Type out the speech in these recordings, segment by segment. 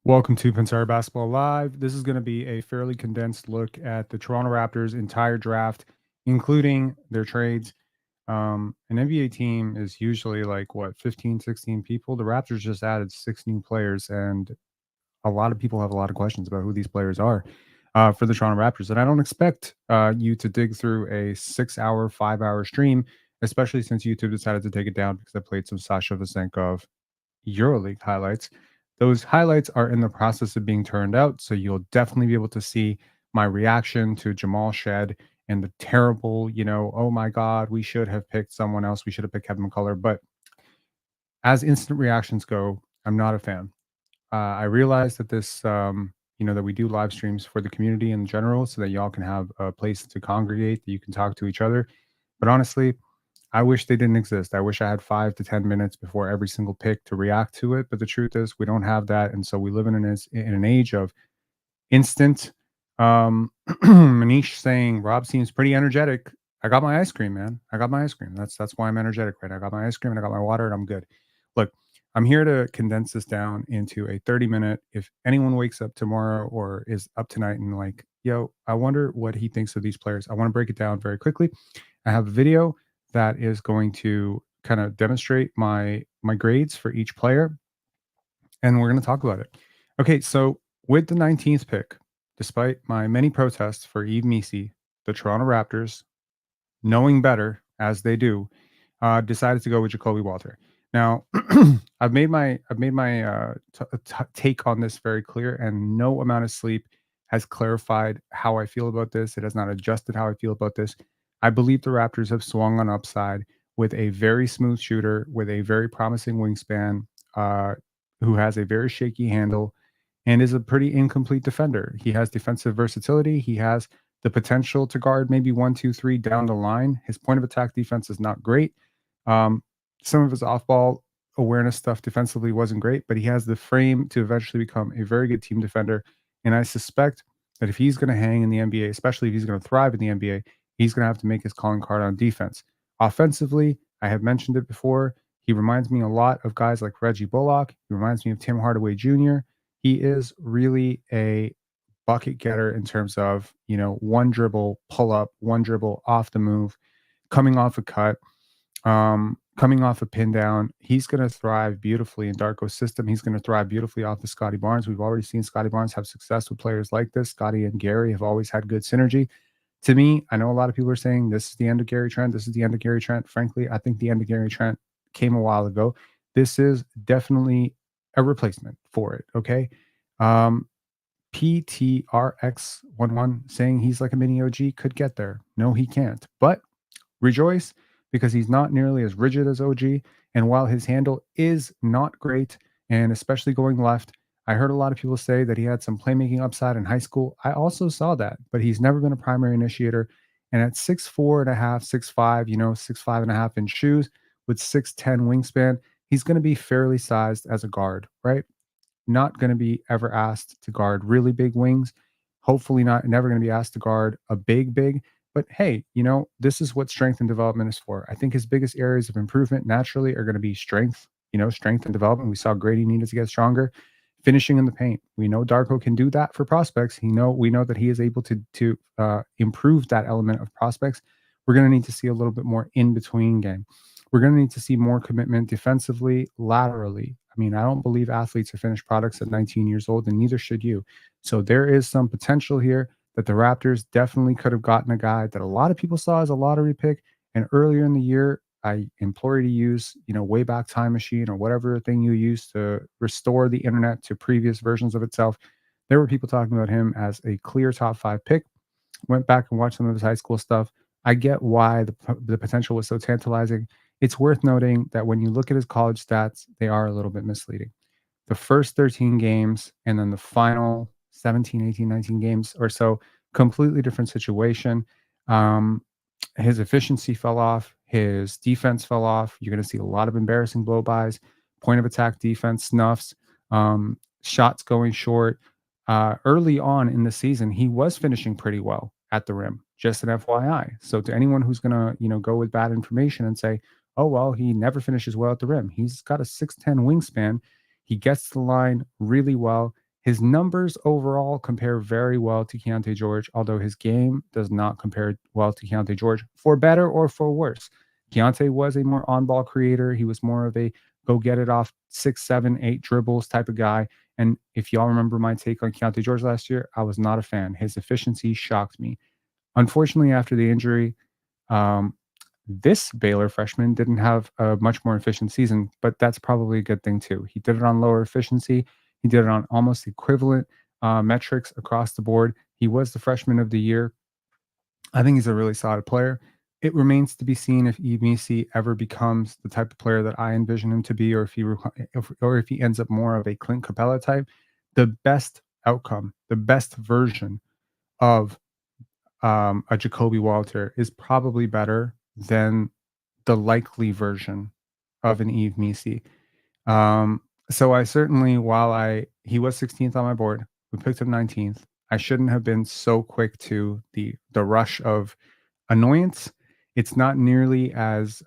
Welcome to Pensar Basketball Live. This is going to be a fairly condensed look at the Toronto Raptors' entire draft, including their trades. An NBA team is usually like, 15, 16 people. The Raptors just added 6 new players, and a lot of people have a lot of questions about who these players are for the Toronto Raptors. And I don't expect you to dig through a 6 hour, 5 hour stream, especially since YouTube decided to take it down because I played some Sasha Vezenkov EuroLeague highlights. Those highlights are in the process of being turned out, so you'll definitely be able to see my reaction to Jamal Shead and the terrible, oh my God, we should have picked someone else. We should have picked Kevin McCullough. But as instant reactions go, I'm not a fan. I realize that that we do live streams for the community in general so that y'all can have a place to congregate, that you can talk to each other. But honestly, I wish they didn't exist. I wish I had 5 to 10 minutes before every single pick to react to it. But the truth is, we don't have that. And so we live in an age of instant. Manish saying, Rob seems pretty energetic. I got my ice cream, man. I got my ice cream. That's why I'm energetic, right? I got my ice cream and I got my water and I'm good. Look, I'm here to condense this down into a 30-minute. If anyone wakes up tomorrow or is up tonight and like, yo, I wonder what he thinks of these players, I want to break it down very quickly. I have a video that is going to kind of demonstrate my grades for each player, and we're going to talk about it. Okay, so with the 19th pick, despite my many protests for Yves Missi, the Toronto Raptors, knowing better as they do, decided to go with Jacoby Walter. Now, I've made my take on this very clear, and no amount of sleep has clarified how I feel about this. It has not adjusted how I feel about this. I believe the Raptors have swung on upside with a very smooth shooter, with a very promising wingspan, who has a very shaky handle, and is a pretty incomplete defender. He has defensive versatility. He has the potential to guard maybe 1, 2, 3 down the line. His point of attack defense is not great. Some of his off-ball awareness stuff defensively wasn't great, but he has the frame to eventually become a very good team defender. And I suspect that if he's going to hang in the NBA, especially if he's going to thrive in the NBA, he's going to have to make his calling card on defense. Offensively, I have mentioned it before. He reminds me a lot of guys like Reggie Bullock. He reminds me of Tim Hardaway Jr. He is really a bucket getter in terms of, one dribble, pull up, one dribble off the move, coming off a cut, coming off a pin down. He's going to thrive beautifully in Darko's system. He's going to thrive beautifully off of Scotty Barnes. We've already seen Scotty Barnes have success with players like this. Scotty and Gary have always had good synergy. To me, I know a lot of people are saying this is the end of Gary Trent. This is the end of Gary Trent. Frankly, I think the end of Gary Trent came a while ago. This is definitely a replacement for it. Okay. PTRX11 saying he's like a mini OG could get there. No, he can't. But rejoice, because he's not nearly as rigid as OG. And while his handle is not great, and especially going left, I heard a lot of people say that he had some playmaking upside in high school. I also saw that, but he's never been a primary initiator. And at 6'4 and a half, 6'5, 6'5 and a half in shoes with 6'10 wingspan, he's going to be fairly sized as a guard, right? Not going to be ever asked to guard really big wings. Hopefully never going to be asked to guard a big. But hey, this is what strength and development is for. I think his biggest areas of improvement naturally are going to be strength, strength and development. We saw Grady needed to get stronger. Finishing in the paint. We know Darko can do that for prospects. We know that he is able to improve that element of prospects. We're going to need to see a little bit more in between game. We're going to need to see more commitment defensively, laterally. I mean, I don't believe athletes are finished products at 19 years old, and neither should you. So there is some potential here that the Raptors definitely could have gotten a guy that a lot of people saw as a lottery pick. And earlier in the year, I implore you to use, Wayback Time Machine or whatever thing you use to restore the internet to previous versions of itself. There were people talking about him as a clear top 5 pick. Went back and watched some of his high school stuff. I get why the potential was so tantalizing. It's worth noting that when you look at his college stats, they are a little bit misleading. The first 13 games and then the final 17, 18, 19 games or so, completely different situation. His efficiency fell off. His defense fell off. You're going to see a lot of embarrassing blow-bys, point of attack defense snuffs, shots going short. Early on in the season, he was finishing pretty well at the rim, just an FYI. So to anyone who's going to, go with bad information and say, oh, well, he never finishes well at the rim. He's got a 6'10 wingspan. He gets to the line really well. His numbers overall compare very well to Keontae George, although his game does not compare well to Keontae George, for better or for worse. Keontae was a more on-ball creator. He was more of a go get it off 6, 7, 8 dribbles type of guy. And if y'all remember my take on Keontae George last year, I was not a fan. His efficiency shocked me. Unfortunately, after the injury, um, this Baylor freshman didn't have a much more efficient season, but that's probably a good thing too. He did it on lower efficiency. He did it on almost equivalent metrics across the board. He was the freshman of the year. I think he's a really solid player. It remains to be seen if Emisi ever becomes the type of player that I envision him to be, or if he ends up more of a Clint Capella type. The best outcome, the best version of a Jacoby Walter is probably better than the likely version of an Eve Misi. So I certainly, he was 16th on my board, we picked him 19th. I shouldn't have been so quick to the rush of annoyance. It's not nearly as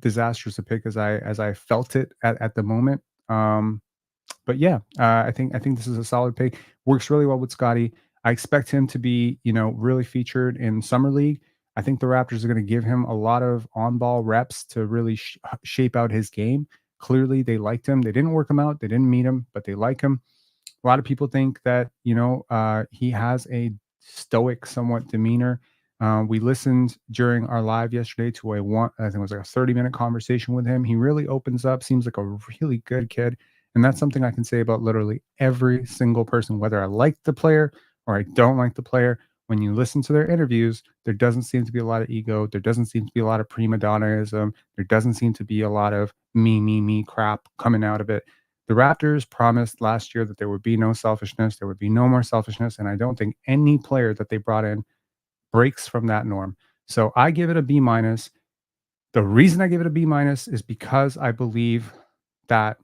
disastrous a pick as I felt it at the moment. But yeah, I think this is a solid pick. Works really well with Scotty. I expect him to be, really featured in summer league. I think the Raptors are going to give him a lot of on-ball reps to really shape out his game. Clearly, they liked him. They didn't work him out. They didn't meet him, but they like him. A lot of people think that he has a stoic, somewhat demeanor. We listened during our live yesterday to I think it was like a 30-minute conversation with him. He really opens up. Seems like a really good kid. And that's something I can say about literally every single person, whether I like the player or I don't like the player. When you listen to their interviews, there doesn't seem to be a lot of ego. There doesn't seem to be a lot of prima donnaism. There doesn't seem to be a lot of me crap coming out of it. The Raptors promised last year that there would be no selfishness. There would be no more selfishness. And I don't think any player that they brought in breaks from that norm. So I give it a B minus. The reason I give it a B minus is because I believe that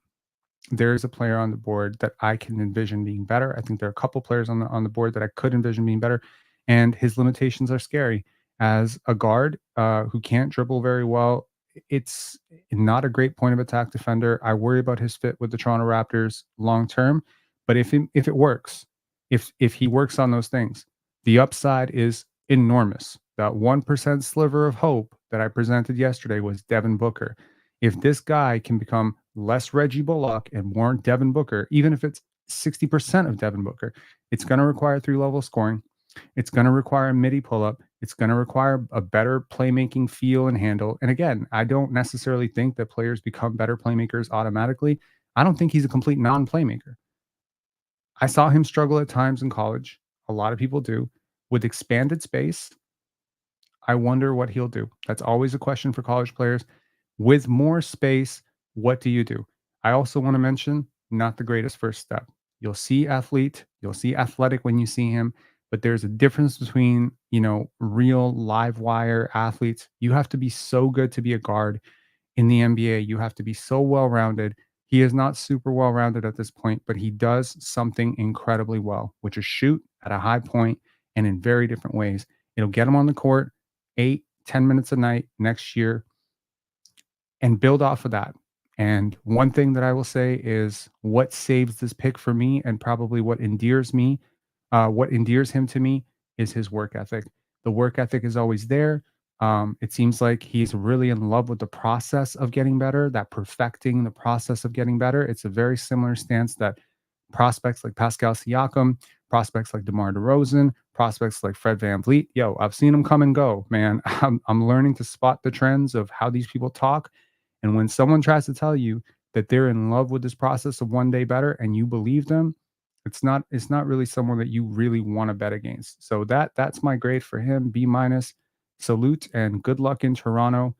there is a player on the board that I can envision being better. I think there are a couple players on the board that I could envision being better, and his limitations are scary. As a guard who can't dribble very well, it's not a great point of attack defender. I worry about his fit with the Toronto Raptors long term, but if it works, if he works on those things, the upside is enormous. That 1% sliver of hope that I presented yesterday was Devin Booker. If this guy can become less Reggie Bullock and more Devin Booker, even if it's 60% of Devin Booker, it's going to require 3-level scoring. It's going to require a midi pull-up. It's going to require a better playmaking feel and handle. And again, I don't necessarily think that players become better playmakers automatically. I don't think he's a complete non-playmaker. I saw him struggle at times in college. A lot of people do. With expanded space, I wonder what he'll do. That's always a question for college players. With more space, what do you do? I also want to mention, not the greatest first step. You'll see athlete, you'll see athletic when you see him, but there's a difference between, real live wire athletes. You have to be so good to be a guard in the NBA. You have to be so well-rounded. He is not super well-rounded at this point, but he does something incredibly well, which is shoot at a high point and in very different ways. It'll get him on the court 8-10 minutes a night next year and build off of that. And one thing that I will say is what saves this pick for me, and probably what endears him to me, is his work ethic. The work ethic is always there. It seems like he's really in love with the process of getting better, that perfecting the process of getting better. It's a very similar stance that prospects like Pascal Siakam, prospects like DeMar DeRozan, prospects like Fred VanVleet. I've seen them come and go, man. I'm learning to spot the trends of how these people talk. And when someone tries to tell you that they're in love with this process of one day better and you believe them, it's not really someone that you really want to bet against. So that's my grade for him, B minus. Salute and good luck in Toronto.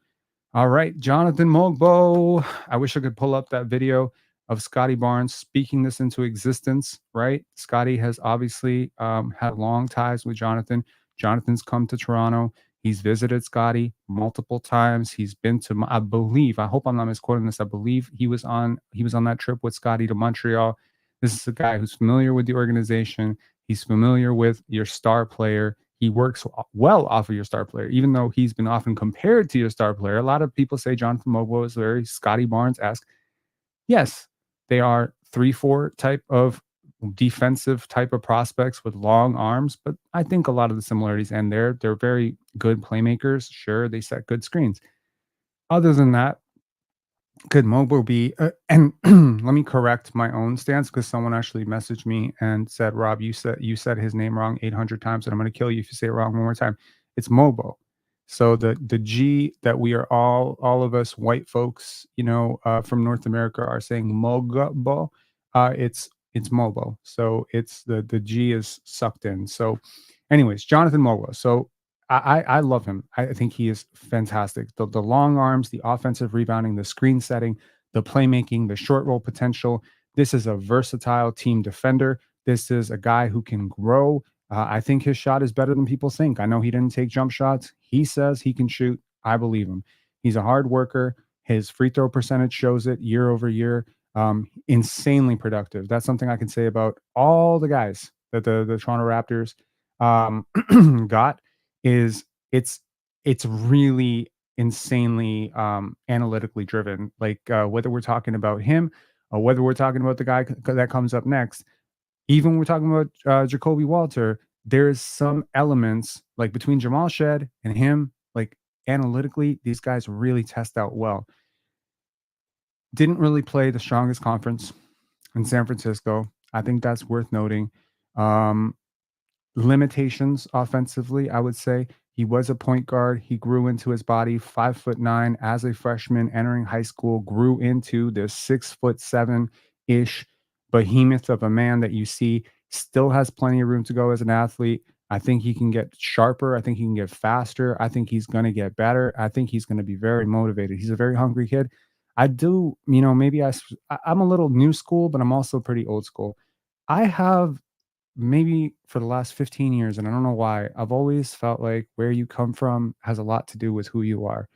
All right, Jonathan Mogbo. I wish I could pull up that video of Scotty Barnes speaking this into existence, right? Scotty has obviously had long ties with Jonathan. Jonathan's come to Toronto. He's visited Scotty multiple times. He's been to, I hope I'm not misquoting this. I believe he was on that trip with Scotty to Montreal. This is a guy who's familiar with the organization. He's familiar with your star player. He works well off of your star player, even though he's been often compared to your star player. A lot of people say Jonathan Mogbo is very Scotty Barnes-esque. Yes, they are 3-4 type of defensive type of prospects with long arms, but I think a lot of the similarities end there. They're very good playmakers. Sure, they set good screens. Other than that, could Mogbo be? And let me correct my own stance because someone actually messaged me and said, "Rob, you said his name wrong 800 times, and I'm going to kill you if you say it wrong one more time." It's Mobo. So the G that we are all of us white folks, from North America are saying Mogbo. It's Mobo. So it's the G is sucked in. So, anyways, Jonathan Mogbo. So I love him. I think he is fantastic. The long arms, the offensive rebounding, the screen setting, the playmaking, the short roll potential. This is a versatile team defender. This is a guy who can grow. I think his shot is better than people think. I know he didn't take jump shots. He says he can shoot. I believe him. He's a hard worker. His free throw percentage shows it year over year. Insanely productive. That's something I can say about all the guys that the Toronto Raptors got is it's really insanely analytically driven. Like whether we're talking about him or whether we're talking about the guy that comes up next, even when we're talking about Jacoby Walter, there's some elements like between Jamal Shead and him, like analytically, these guys really test out well. Didn't really play the strongest conference in San Francisco. I think that's worth noting. Um, Limitations offensively, I would say. He was a point guard. He grew into his body, 5'9" as a freshman entering high school, grew into this 6'7" ish behemoth of a man that you see still has plenty of room to go as an athlete. I think he can get sharper. I think he can get faster. I think he's going to get better. I think he's going to be very motivated. He's a very hungry kid. I do, maybe I'm a little new school, but I'm also pretty old school. I have maybe for the last 15 years, and I don't know why, I've always felt like where you come from has a lot to do with who you are.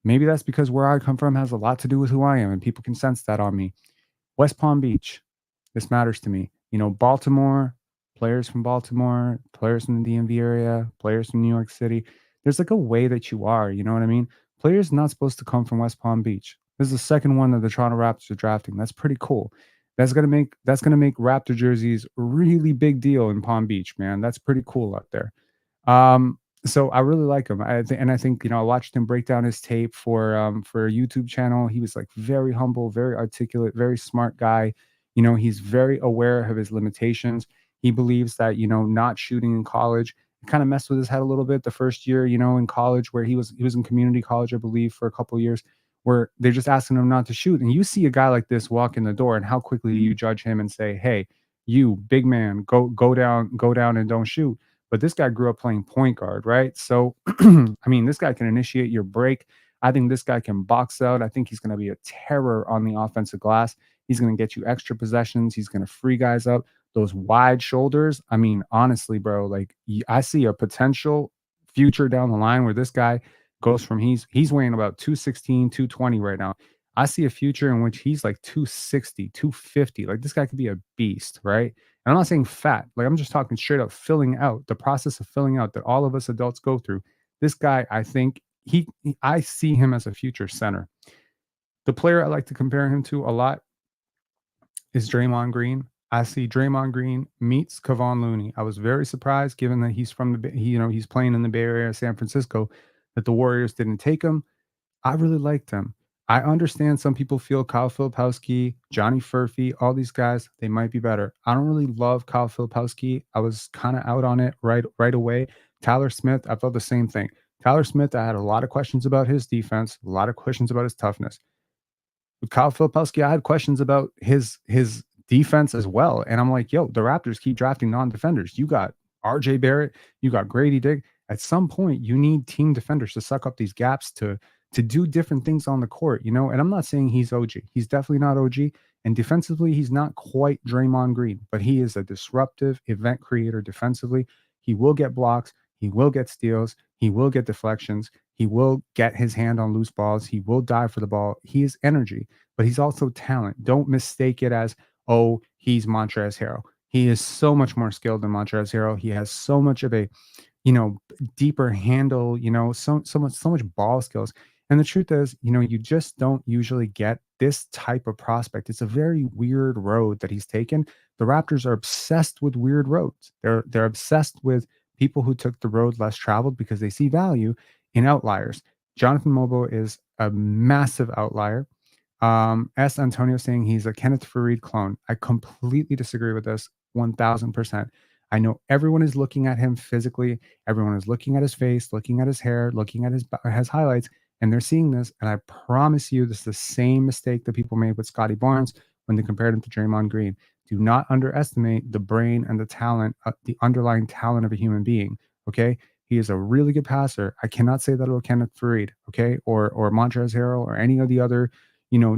Maybe that's because where I come from has a lot to do with who I am, and people can sense that on me. West Palm Beach, this matters to me. Baltimore, players from the DMV area, players from New York City. There's like a way that you are, you know what I mean? Players not supposed to come from West Palm Beach. This is the second one that the Toronto Raptors are drafting. That's pretty cool. That's gonna make Raptor jerseys a really big deal in Palm Beach, man. That's pretty cool out there. So I really like him. I think I watched him break down his tape for a YouTube channel. He was like very humble, very articulate, very smart guy. He's very aware of his limitations. He believes that not shooting in college kind of messed with his head a little bit the first year, in college where he was in community college, I believe, for a couple of years, where they're just asking him not to shoot. And you see a guy like this walk in the door, and how quickly do you judge him and say, "Hey, you big man, go down and don't shoot." But this guy grew up playing point guard, right? So, I mean, this guy can initiate your break. I think this guy can box out. I think he's going to be a terror on the offensive glass. He's going to get you extra possessions. He's going to free guys up. Those wide shoulders. I mean, honestly, bro, like I see a potential future down the line where this guy goes from he's weighing about 216, 220 right now. I see a future in which he's like 260, 250. Like this guy could be a beast, right? And I'm not saying fat, like I'm just talking straight up filling out the process of filling out that all of us adults go through. This guy, I think I see him as a future center. The player I like to compare him to a lot is Draymond Green. I see Draymond Green meets Kevon Looney. I was very surprised, given that he's from he's playing in the Bay Area, San Francisco, that the Warriors didn't take him. I really liked him. I understand some people feel Kyle Filipowski, Johnny Furphy, all these guys, they might be better. I don't really love Kyle Filipowski. I was kind of out on it right away. Tyler Smith, I felt the same thing. Tyler Smith, I had a lot of questions about his defense, a lot of questions about his toughness. With Kyle Filipowski, I had questions about his defense as well. And I'm like, yo, the Raptors keep drafting non-defenders. You got RJ Barrett, you got Grady Dick. At some point, you need team defenders to suck up these gaps to do different things on the court, And I'm not saying he's OG. He's definitely not OG. And defensively, he's not quite Draymond Green, but he is a disruptive event creator defensively. He will get blocks. He will get steals. He will get deflections. He will get his hand on loose balls. He will dive for the ball. He is energy, but he's also talent. Don't mistake it as, oh, he's Montrezl Harrell. He is so much more skilled than Montrezl Harrell. He has so much of a, deeper handle, so much ball skills. And the truth is, you just don't usually get this type of prospect. It's a very weird road that he's taken. The Raptors are obsessed with weird roads. They're obsessed with people who took the road less traveled because they see value in outliers. Jonathan Mogbo is a massive outlier. S. Antonio saying he's a Kenneth Fareed clone. I completely disagree with this 1000%. I know everyone is looking at him physically. Everyone is looking at his face, looking at his hair, looking at his highlights, and they're seeing this. And I promise you, this is the same mistake that people made with Scotty Barnes when they compared him to Draymond Green. Do not underestimate the brain and the talent, the underlying talent of a human being. Okay. He is a really good passer. I cannot say that about Kenneth Fareed, okay, or Montrezl Harrell or any of the other,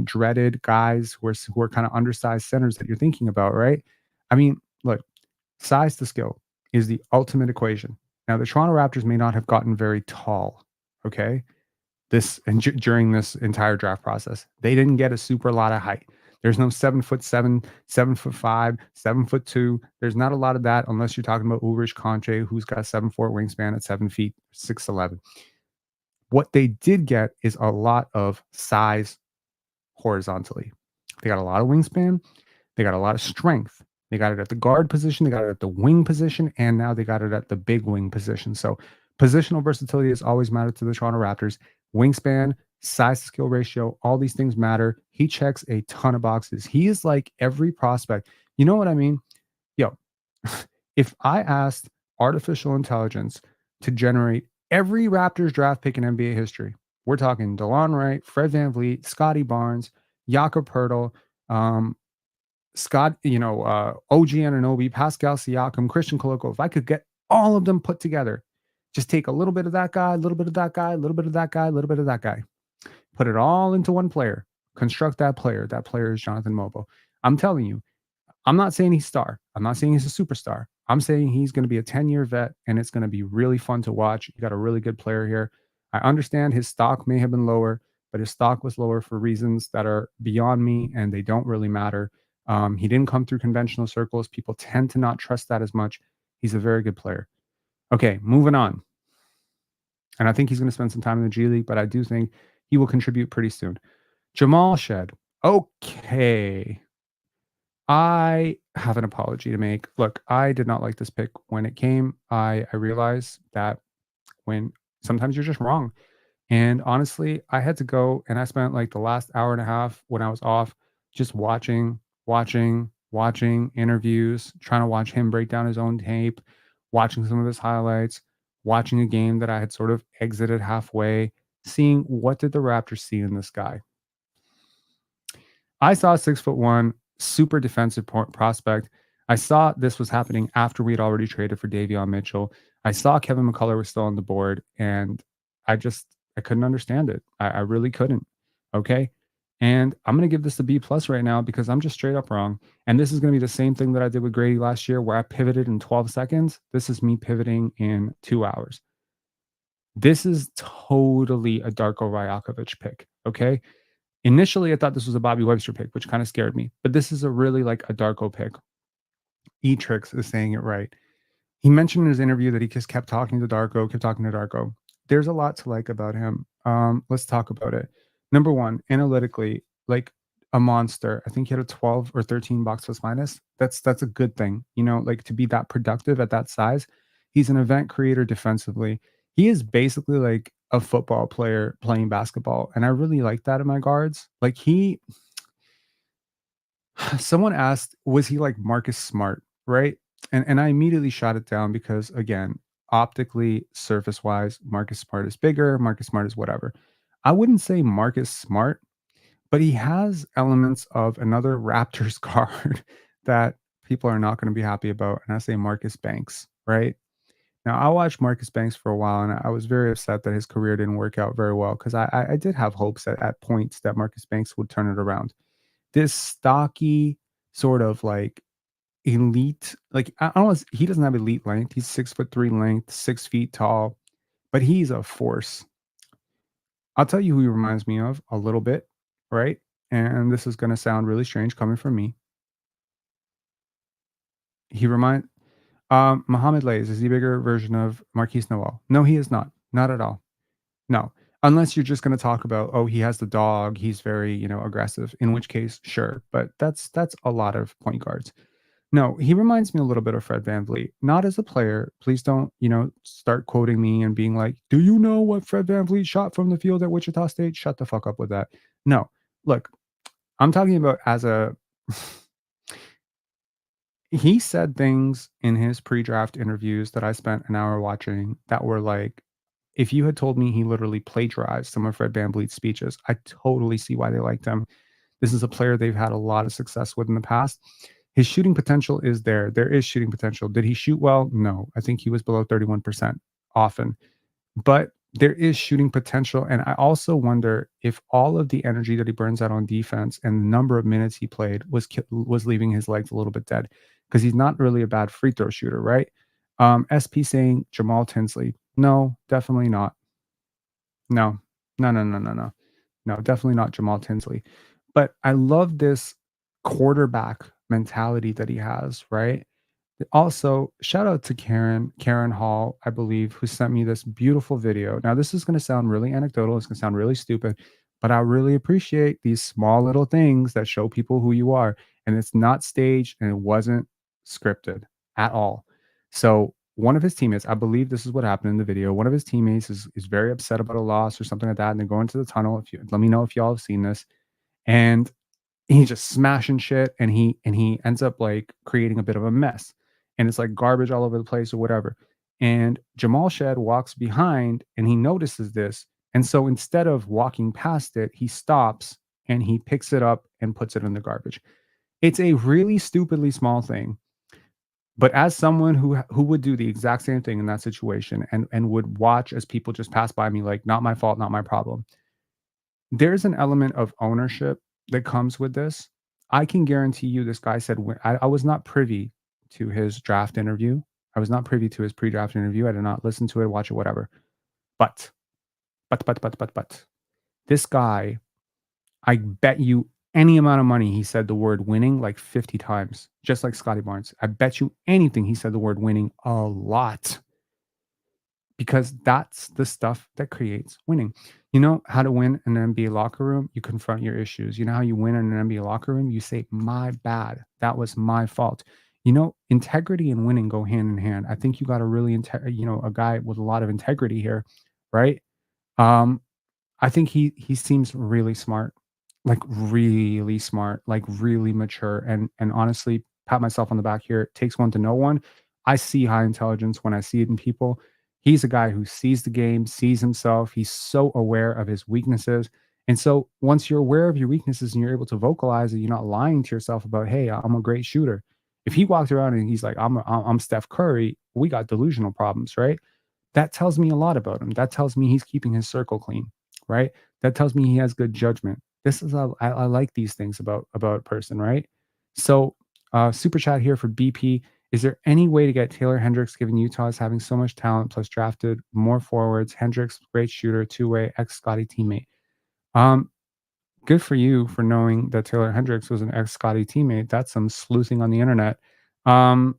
dreaded guys who are kind of undersized centers that you're thinking about, right? I mean, look, size to skill is the ultimate equation. Now, the Toronto Raptors may not have gotten very tall, okay, during this entire draft process. They didn't get a super lot of height. There's no 7'7", 7'5", 7'2". There's not a lot of that unless you're talking about Ulrich Comche, who's got a 7'4" wingspan at 7 feet, 6'11". What they did get is a lot of size horizontally. They got a lot of wingspan. They got a lot of strength. They got it at the guard position. They got it at the wing position. And now they got it at the big wing position. So positional versatility has always mattered to the Toronto Raptors. Wingspan, size to skill ratio, all these things matter. He checks a ton of boxes. He is like every prospect. You know what I mean? Yo, if I asked artificial intelligence to generate every Raptors draft pick in NBA history, we're talking DeLon Wright, Fred VanVleet, Scotty Barnes, Jakob Pertl, OG Anunoby, Pascal Siakam, Christian Koloko. If I could get all of them put together, just take a little bit of that guy, a little bit of that guy, a little bit of that guy, a little bit of that guy, put it all into one player, construct that player. That player is Jonathan Mogbo. I'm telling you, I'm not saying he's star. I'm not saying he's a superstar. I'm saying he's going to be a 10-year vet, and it's going to be really fun to watch. You got a really good player here. I understand his stock may have been lower, but his stock was lower for reasons that are beyond me, and they don't really matter. He didn't come through conventional circles. People tend to not trust that as much. He's a very good player. Okay, moving on. And I think he's going to spend some time in the G League, but I do think he will contribute pretty soon. Jamal Shead. Okay. I have an apology to make. Look, I did not like this pick when it came. I realized that when sometimes you're just wrong. And honestly, I had to go and I spent like the last hour and a half when I was off just watching interviews, trying to watch him break down his own tape, watching some of his highlights, watching a game that I had sort of exited halfway, seeing what did the Raptors see in this guy. I saw a 6'1", super defensive prospect. I saw this was happening after we had already traded for Davion Mitchell. I saw Kevin McCullough was still on the board, and I couldn't understand it. I really couldn't. Okay. And I'm going to give this a B plus right now because I'm just straight up wrong. And this is going to be the same thing that I did with Grady last year where I pivoted in 12 seconds. This is me pivoting in 2 hours. This is totally a Darko Rajakovic pick. Okay. Initially, I thought this was a Bobby Webster pick, which kind of scared me. But this is a really like a Darko pick. Etrix is saying it right. He mentioned in his interview that he just kept talking to Darko. There's a lot to like about him. Let's talk about it. Number one, analytically, like a monster. I think he had a 12 or 13 box plus minus. That's a good thing. Like to be that productive at that size. He's an event creator defensively. He is basically like a football player playing basketball. And I really like that in my guards. Like someone asked, was he like Marcus Smart? Right. And I immediately shot it down because again, optically, surface wise, Marcus Smart is bigger. Marcus Smart is whatever. I wouldn't say Marcus Smart, but he has elements of another Raptors guard that people are not going to be happy about. And I say Marcus Banks, right? Now, I watched Marcus Banks for a while, and I was very upset that his career didn't work out very well because I did have hopes at points that Marcus Banks would turn it around. This stocky, sort of like elite, like I don't know, he doesn't have elite length. He's 6'3" length, 6 feet tall, but he's a force. I'll tell you who he reminds me of a little bit, right? And this is going to sound really strange coming from me. He remind Mohamed Lays, is he a bigger version of Marquise Noel? No, he is not. Not at all. No. Unless you're just going to talk about, oh, he has the dog, he's very, aggressive, in which case, sure. But that's a lot of point guards. No, he reminds me a little bit of Fred VanVleet, not as a player. Please don't, start quoting me and being like, do you know what Fred VanVleet shot from the field at Wichita State? Shut the fuck up with that. No, look, I'm talking about as a he said things in his pre-draft interviews that I spent an hour watching that were like, if you had told me he literally plagiarized some of Fred VanVleet's speeches, I totally see why they liked him. This is a player they've had a lot of success with in the past. His shooting potential is there. There is shooting potential. Did he shoot well? No. I think he was below 31% often. But there is shooting potential. And I also wonder if all of the energy that he burns out on defense and the number of minutes he played was leaving his legs a little bit dead, because he's not really a bad free throw shooter, right? SP saying Jamal Tinsley. No, definitely not. No, no, no, no, no, no. No, definitely not Jamal Tinsley. But I love this quarterback mentality that he has, right? Also, shout out to Karen Hall, I believe, who sent me this beautiful video. Now, this is going to sound really anecdotal. It's going to sound really stupid, but I really appreciate these small little things that show people who you are. And it's not staged and it wasn't scripted at all. So, one of his teammates, I believe this is what happened in the video. One of his teammates is very upset about a loss or something like that. And they go into the tunnel. Let me know if y'all have seen this. And he's just smashing shit, and he ends up like creating a bit of a mess, and it's like garbage all over the place or whatever. And Jamal Shead walks behind and he notices this, and so instead of walking past it, he stops and he picks it up and puts it in the garbage. It's a really stupidly small thing, but as someone who would do the exact same thing in that situation and would watch as people just pass by me like, not my fault, not my problem, there's an element of ownership that comes with this. I can guarantee you this guy said, I was not privy to his draft interview. I was not privy to his pre-draft interview. I did not listen to it, watch it, whatever. But, but, this guy, I bet you any amount of money he said the word winning like 50 times, just like Scotty Barnes. I bet you anything he said the word winning a lot, because that's the stuff that creates winning. You know how to win in an NBA locker room? You confront your issues. You know how you win in an NBA locker room? You say, my bad. That was my fault. Integrity and winning go hand in hand. I think you got a really, a guy with a lot of integrity here, right? Um, I think he seems really smart, like really smart, like really mature, and honestly, pat myself on the back here. It takes one to know one. I see high intelligence when I see it in people. He's a guy who sees the game, sees himself. He's so aware of his weaknesses. And so once you're aware of your weaknesses and you're able to vocalize it, you're not lying to yourself about, hey, I'm a great shooter. If he walks around and he's like, I'm Steph Curry, we got delusional problems, right? That tells me a lot about him. That tells me he's keeping his circle clean, right? That tells me he has good judgment. This is I like these things about a person, right? So, super chat here for BP. Is there any way to get Taylor Hendricks, given Utah is having so much talent, plus drafted more forwards? Hendricks, great shooter, two-way, ex-Scotty teammate. Um, Good for you for knowing that Taylor Hendricks was an ex-Scotty teammate. That's some sleuthing on the internet. Um,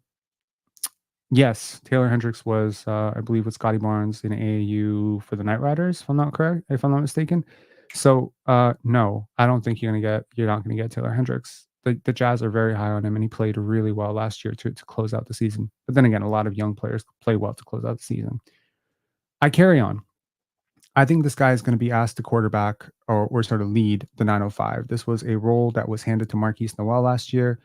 Yes, Taylor Hendricks was, I believe, with Scotty Barnes in AAU for the Knight Riders, if I'm not mistaken. So, no, I don't think you're not gonna get Taylor Hendricks. The Jazz are very high on him, and he played really well last year to close out the season. But then again, a lot of young players play well to close out the season. I carry on. I think this guy is going to be asked to quarterback or sort of lead the 905. This was a role that was handed to Marquise Noel last year.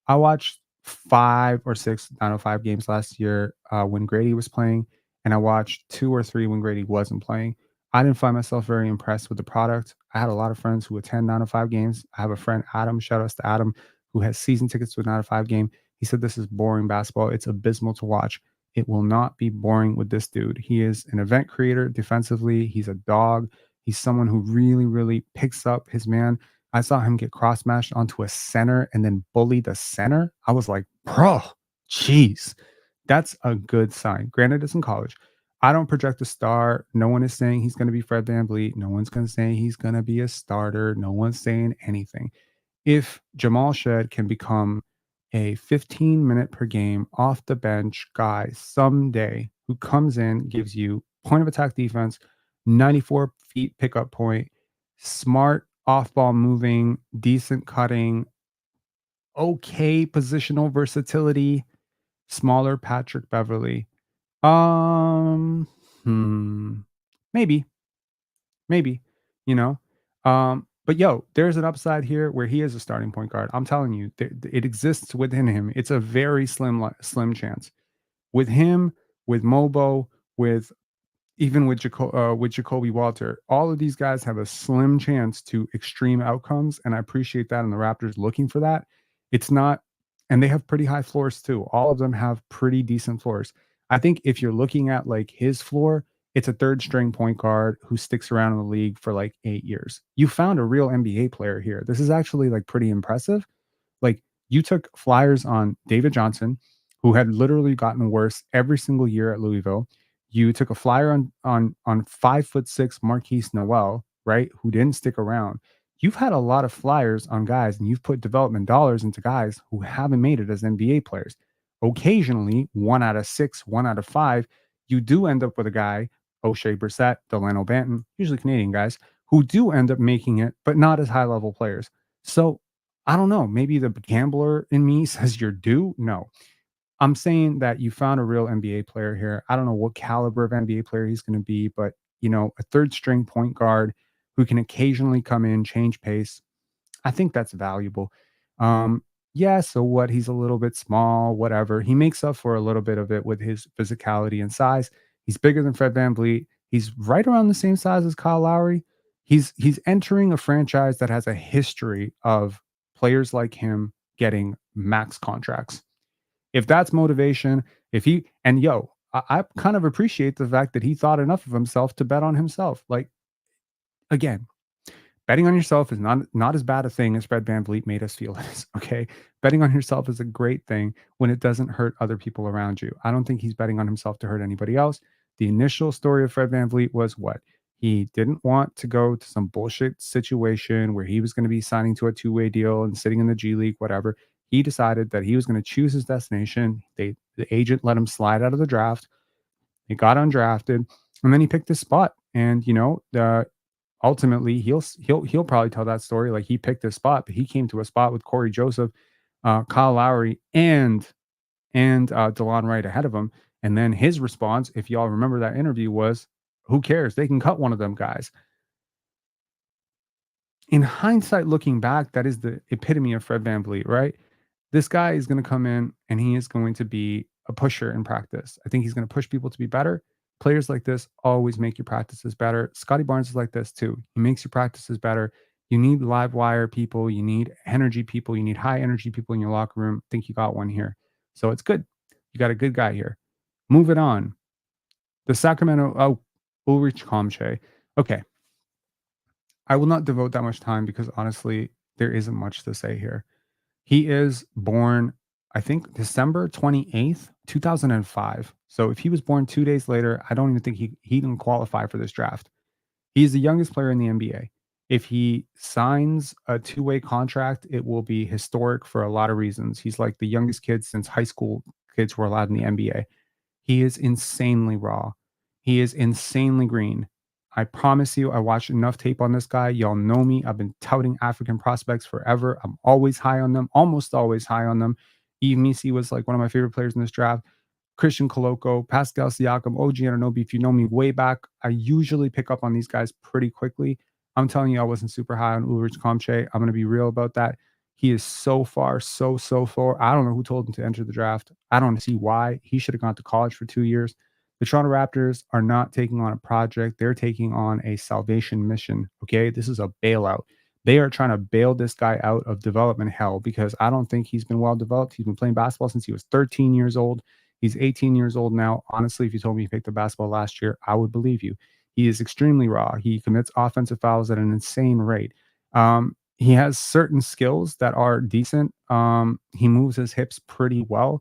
I watched 5 or 6 905 games last year when Grady was playing, and I watched 2 or 3 when Grady wasn't playing. I didn't find myself very impressed with the product. I had a lot of friends who attend 905 games. I have a friend, Adam, shout outs to Adam, who has season tickets to a 905 game. He said this is boring basketball. It's abysmal to watch. It will not be boring with this dude. He is an event creator defensively. He's a dog. He's someone who really, really picks up his man. I saw him get cross matched onto a center and then bully the center. I was like, bro, jeez, that's a good sign. Granted, it's in college. I don't project a star. No one is saying he's going to be Fred VanVleet. No one's going to say he's going to be a starter. No one's saying anything. If Jamal Shead can become a 15-minute per game off the bench guy someday who comes in, gives you point of attack defense, 94 feet pickup point, smart off ball moving, decent cutting, okay positional versatility, smaller Patrick Beverly. Um, hmm, maybe, maybe, you know. But yo, there's an upside here where he is a starting point guard. I'm telling you, it exists within him. It's a very slim chance with him, with Mobo, with even with Jacoby Walter. All of these guys have a slim chance to extreme outcomes, and I appreciate that. And the Raptors looking for that. It's not, and they have pretty high floors too. All of them have pretty decent floors. I think if you're looking at like his floor, it's a third string point guard who sticks around in the league for like 8 years. You found a real NBA player here. This is actually like pretty impressive. Like you took flyers on David Johnson, who had literally gotten worse every single year at Louisville. You took a flyer on 5'6" Marquise Noel, right, who didn't stick around. You've had a lot of flyers on guys, and you've put development dollars into guys who haven't made it as NBA players. Occasionally, 1 out of 6, 1 out of 5, you do end up with a guy, O'Shea Brissett, Delano Banton, usually Canadian guys, who do end up making it, but not as high level players. So I don't know. Maybe the gambler in me says you're due. No, I'm saying that you found a real NBA player here. I don't know what caliber of NBA player he's going to be, but a third string point guard who can occasionally come in, change pace. I think that's valuable. Um, yeah, so what? He's a little bit small, whatever. He makes up for a little bit of it with his physicality and size. He's bigger than Fred VanVleet. He's right around the same size as Kyle Lowry. He's entering a franchise that has a history of players like him getting max contracts. If that's motivation, if he and yo, I kind of appreciate the fact that he thought enough of himself to bet on himself. Like again, betting on yourself is not as bad a thing as Fred VanVleet made us feel it is. Okay, betting on yourself is a great thing when it doesn't hurt other people around you. I don't think he's betting on himself to hurt anybody else. The initial story of Fred VanVleet was what he didn't want to go to some bullshit situation where he was going to be signing to a two-way deal and sitting in the G League, whatever. He decided that he was going to choose his destination. The agent let him slide out of the draft. He got undrafted, and then he picked his spot. And the ultimately he'll probably tell that story like he picked his spot, but he came to a spot with Corey Joseph, Kyle Lowry, and DeLon Wright ahead of him. And then his response, if y'all remember that interview, was, "Who cares? They can cut one of them guys." In hindsight, looking back, that is the epitome of Fred VanVleet, right? This guy is going to come in and he is going to be a pusher in practice. I think he's going to push people to be better. Players like this always make your practices better. Scotty Barnes is like this too. He makes your practices better. You need live wire people. You need energy people. You need high energy people in your locker room. I think you got one here. So it's good. You got a good guy here. Move it on. The Sacramento, Ulrich Comche. Okay. I will not devote that much time because honestly, there isn't much to say here. He is born, I think, December 28th, 2005. So if he was born 2 days later, I don't even think he didn't qualify for this draft. He's the youngest player in the NBA. If he signs a two-way contract, it will be historic for a lot of reasons. He's like the youngest kid since high school kids were allowed in the NBA. He is insanely raw. He is insanely green. I promise you, I watched enough tape on this guy. Y'all know me. I've been touting African prospects forever. I'm always high on them, almost always high on them. Eve Misi was like one of my favorite players in this draft. Christian Koloko, Pascal Siakam, OG Anunoby. If you know me way back, I usually pick up on these guys pretty quickly. I'm telling you, I wasn't super high on Ulrich Comche. I'm going to be real about that. He is so far, so far. I don't know who told him to enter the draft. I don't see why. He should have gone to college for 2 years. The Toronto Raptors are not taking on a project. They're taking on a salvation mission. Okay. This is a bailout. They are trying to bail this guy out of development hell because I don't think he's been well developed. He's been playing basketball since he was 13 years old. He's 18 years old now. Honestly, if you told me he picked up basketball last year, I would believe you. He is extremely raw. He commits offensive fouls at an insane rate. He has certain skills that are decent. He moves his hips pretty well.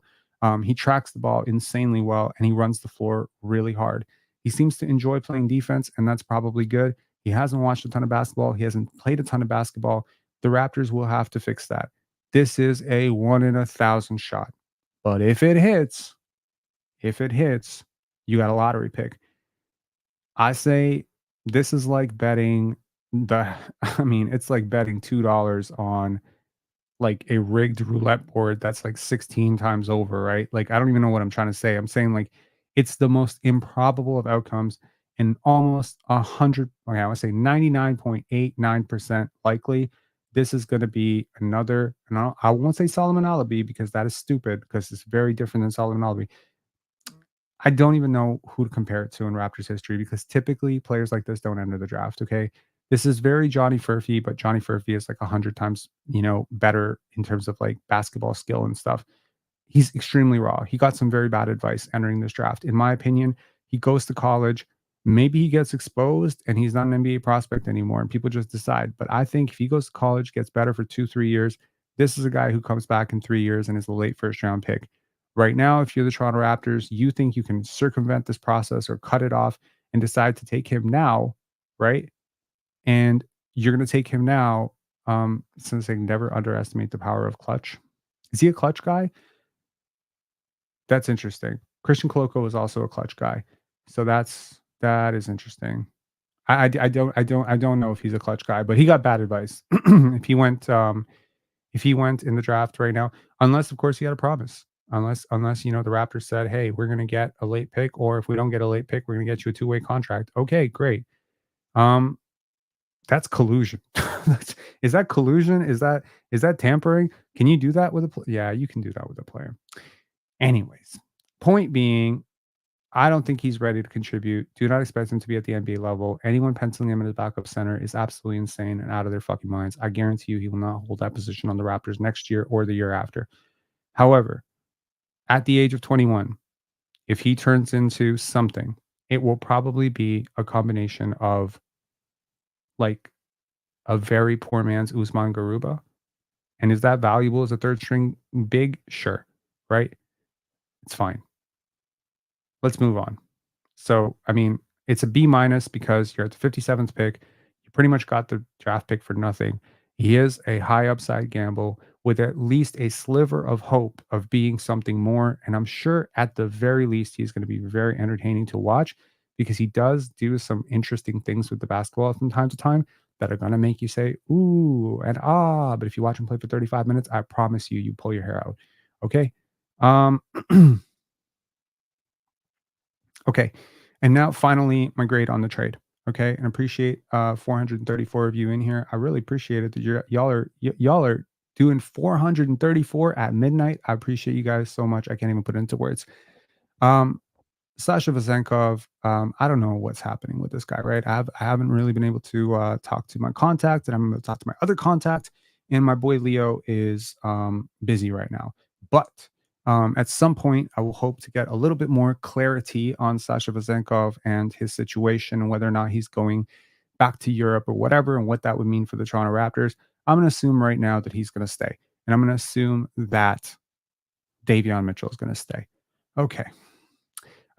He tracks the ball insanely well, and he runs the floor really hard. He seems to enjoy playing defense, and that's probably good. He hasn't watched a ton of basketball. He hasn't played a ton of basketball. The Raptors will have to fix that. This is a 1 in 1,000 shot. But if it hits, you got a lottery pick. I say This is like betting the I mean, it's like betting $2 on like a rigged roulette board that's like 16 times over, right? Like, I don't even know what I'm trying to say. I'm saying like it's the most improbable of outcomes and almost 100, okay, I would say 99.89% likely this is going to be another, and I won't say Solomon Alabi because that is stupid because it's very different than Solomon Alabi. I don't even know who to compare it to in Raptors history because typically players like this don't enter the draft. Okay. This is very Johnny Furphy, but Johnny Furphy is like 100 times, better in terms of like basketball skill and stuff. He's extremely raw. He got some very bad advice entering this draft. In my opinion, he goes to college. Maybe he gets exposed and he's not an NBA prospect anymore and people just decide. But I think if he goes to college, gets better for 2, 3 years, this is a guy who comes back in 3 years and is a late first round pick. Right now, if you're the Toronto Raptors, you think you can circumvent this process or cut it off and decide to take him now, right? And you're going to take him now, since they never underestimate the power of clutch. Is he a clutch guy? That's interesting. Christian Koloko is also a clutch guy, so that is interesting. I don't know if he's a clutch guy, but he got bad advice. If he went in the draft right now, unless of course he had a promise, unless the Raptors said, "Hey, we're gonna get a late pick, or if we don't get a late pick, we're gonna get you a two-way contract." Okay, great. Um, that's collusion. Is that collusion? Is that tampering? Can you do that with a yeah, you can do that with a player. Anyways, point being, I don't think he's ready to contribute. Do not expect him to be at the NBA level. Anyone penciling him in as backup center is absolutely insane and out of their fucking minds. I guarantee you he will not hold that position on the Raptors next year or the year after. However, at the age of 21, if he turns into something, it will probably be a combination of like a very poor man's Usman Garuba. And is that valuable as a third string big? Sure. Right? It's fine. Let's move on. So, I mean, it's a B minus because you're at the 57th pick. You pretty much got the draft pick for nothing. He is a high upside gamble with at least a sliver of hope of being something more. And I'm sure at the very least, he's going to be very entertaining to watch because he does do some interesting things with the basketball from time to time that are going to make you say, ooh, and ah. But if you watch him play for 35 minutes, I promise you, you pull your hair out. Okay. Um, Okay. And now finally my grade on the trade. Okay. And appreciate 434 of you in here. I really appreciate it that y'all are doing 434 at midnight. I appreciate you guys so much. I can't even put it into words. Um Sasha Vezenkov, I don't know what's happening with this guy, right? I haven't really been able to talk to my contact, and I'm going to talk to my other contact. And my boy Leo is busy right now. But at some point, I will hope to get a little bit more clarity on Sasha Vezenkov and his situation and whether or not he's going back to Europe or whatever, and what that would mean for the Toronto Raptors. I'm going to assume right now that he's going to stay. And I'm going to assume that Davion Mitchell is going to stay. Okay.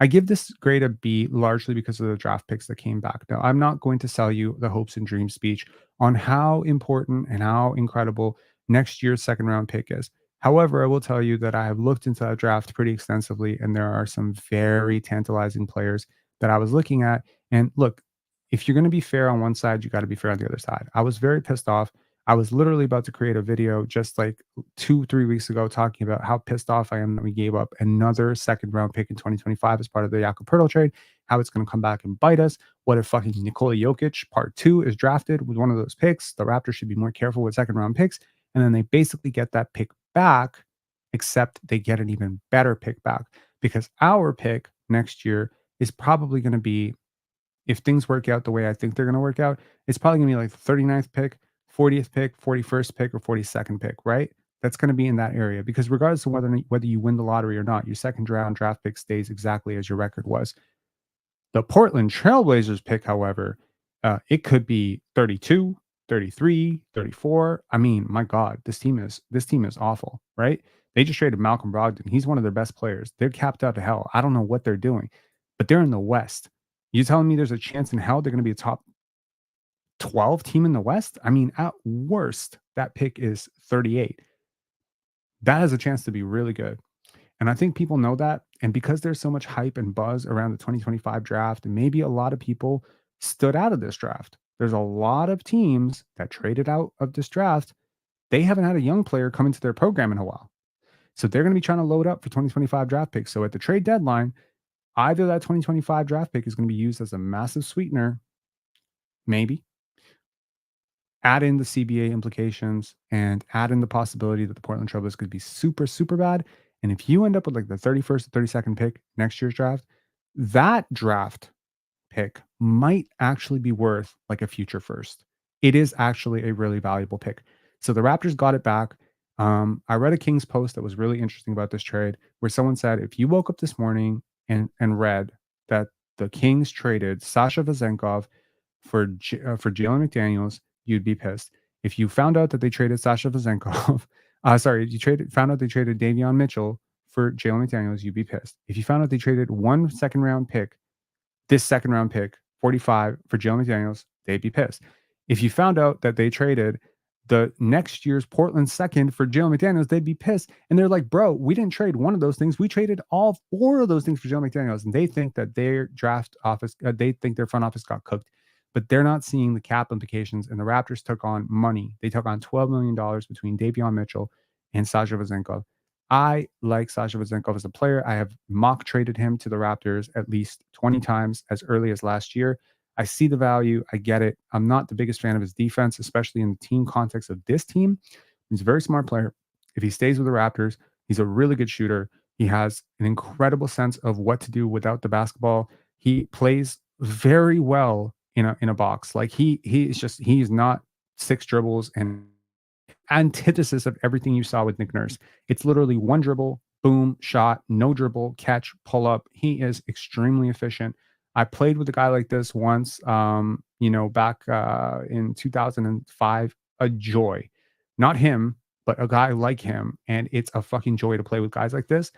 I give this grade a B largely because of the draft picks that came back. Now, I'm not going to sell you the hopes and dreams speech on how important and how incredible next year's second round pick is. However, I will tell you that I have looked into that draft pretty extensively, and there are some very tantalizing players that I was looking at. And look, if you're going to be fair on one side, you got to be fair on the other side. I was very pissed off. I was literally about to create a video just like 2, 3 weeks ago talking about how pissed off I am that we gave up another second round pick in 2025 as part of the Jakob Poeltl trade, how it's going to come back and bite us. What if fucking Nikola Jokic part 2 is drafted with one of those picks? The Raptors should be more careful with second round picks. And then they basically get that pick back, except they get an even better pick back because our pick next year is probably going to be, if things work out the way I think they're going to work out, it's probably going to be like the 39th pick, 40th pick, 41st pick, or 42nd pick, right? That's going to be in that area because regardless of whether you win the lottery or not, your second round draft pick stays exactly as your record was. The Portland Trailblazers pick, however, it could be 32, 33, 34. I mean, my God, this team is awful, right? They just traded Malcolm Brogdon. He's one of their best players. They're capped out to hell. I don't know what they're doing, but they're in the West. You telling me there's a chance in hell they're going to be a top 12 team in the West? I mean, at worst, that pick is 38. That has a chance to be really good. And I think people know that. And because there's so much hype and buzz around the 2025 draft, and maybe a lot of people stood out of this draft. There's a lot of teams that traded out of this draft. They haven't had a young player come into their program in a while. So they're going to be trying to load up for 2025 draft picks. So at the trade deadline, either that 2025 draft pick is going to be used as a massive sweetener, maybe, add in the CBA implications, and add in the possibility that the Portland Trailblazers could be super, super bad. And if you end up with like the 31st or 32nd pick next year's draft, that draft pick might actually be worth like a future first. It is actually a really valuable pick. So the Raptors got it back. I read a Kings post that was really interesting about this trade, where someone said, if you woke up this morning and read that the Kings traded Sasha Vezenkov for Jalen McDaniels, you'd be pissed. If you found out that they traded Sasha Vezenkov, found out they traded Davion Mitchell for Jalen McDaniels, you'd be pissed. If you found out they traded 1 second round pick, this second round pick, 45, for Jalen McDaniels, they'd be pissed. If you found out that they traded the next year's Portland second for Jalen McDaniels, they'd be pissed. And they're like, bro, we didn't trade one of those things. We traded all 4 of those things for Jalen McDaniels. And they think that their draft office, they think their front office got cooked, but they're not seeing the cap implications. And the Raptors took on money. They took on $12 million between Davion Mitchell and Sasha Vezenkov. I like Sasha Vezenkov as a player. I have mock traded him to the Raptors at least 20 times as early as last year. I see the value. I get it. I'm not the biggest fan of his defense, especially in the team context of this team. He's a very smart player. If he stays with the Raptors, he's a really good shooter. He has an incredible sense of what to do without the basketball. He plays very well in a box. Like he's not 6 dribbles and antithesis of everything you saw with Nick Nurse. It's literally 1 dribble, boom, shot, no dribble, catch, pull up. He is extremely efficient. I played with a guy like this once, back in 2005. A joy. Not him, but a guy like him. And it's a fucking joy to play with guys like this.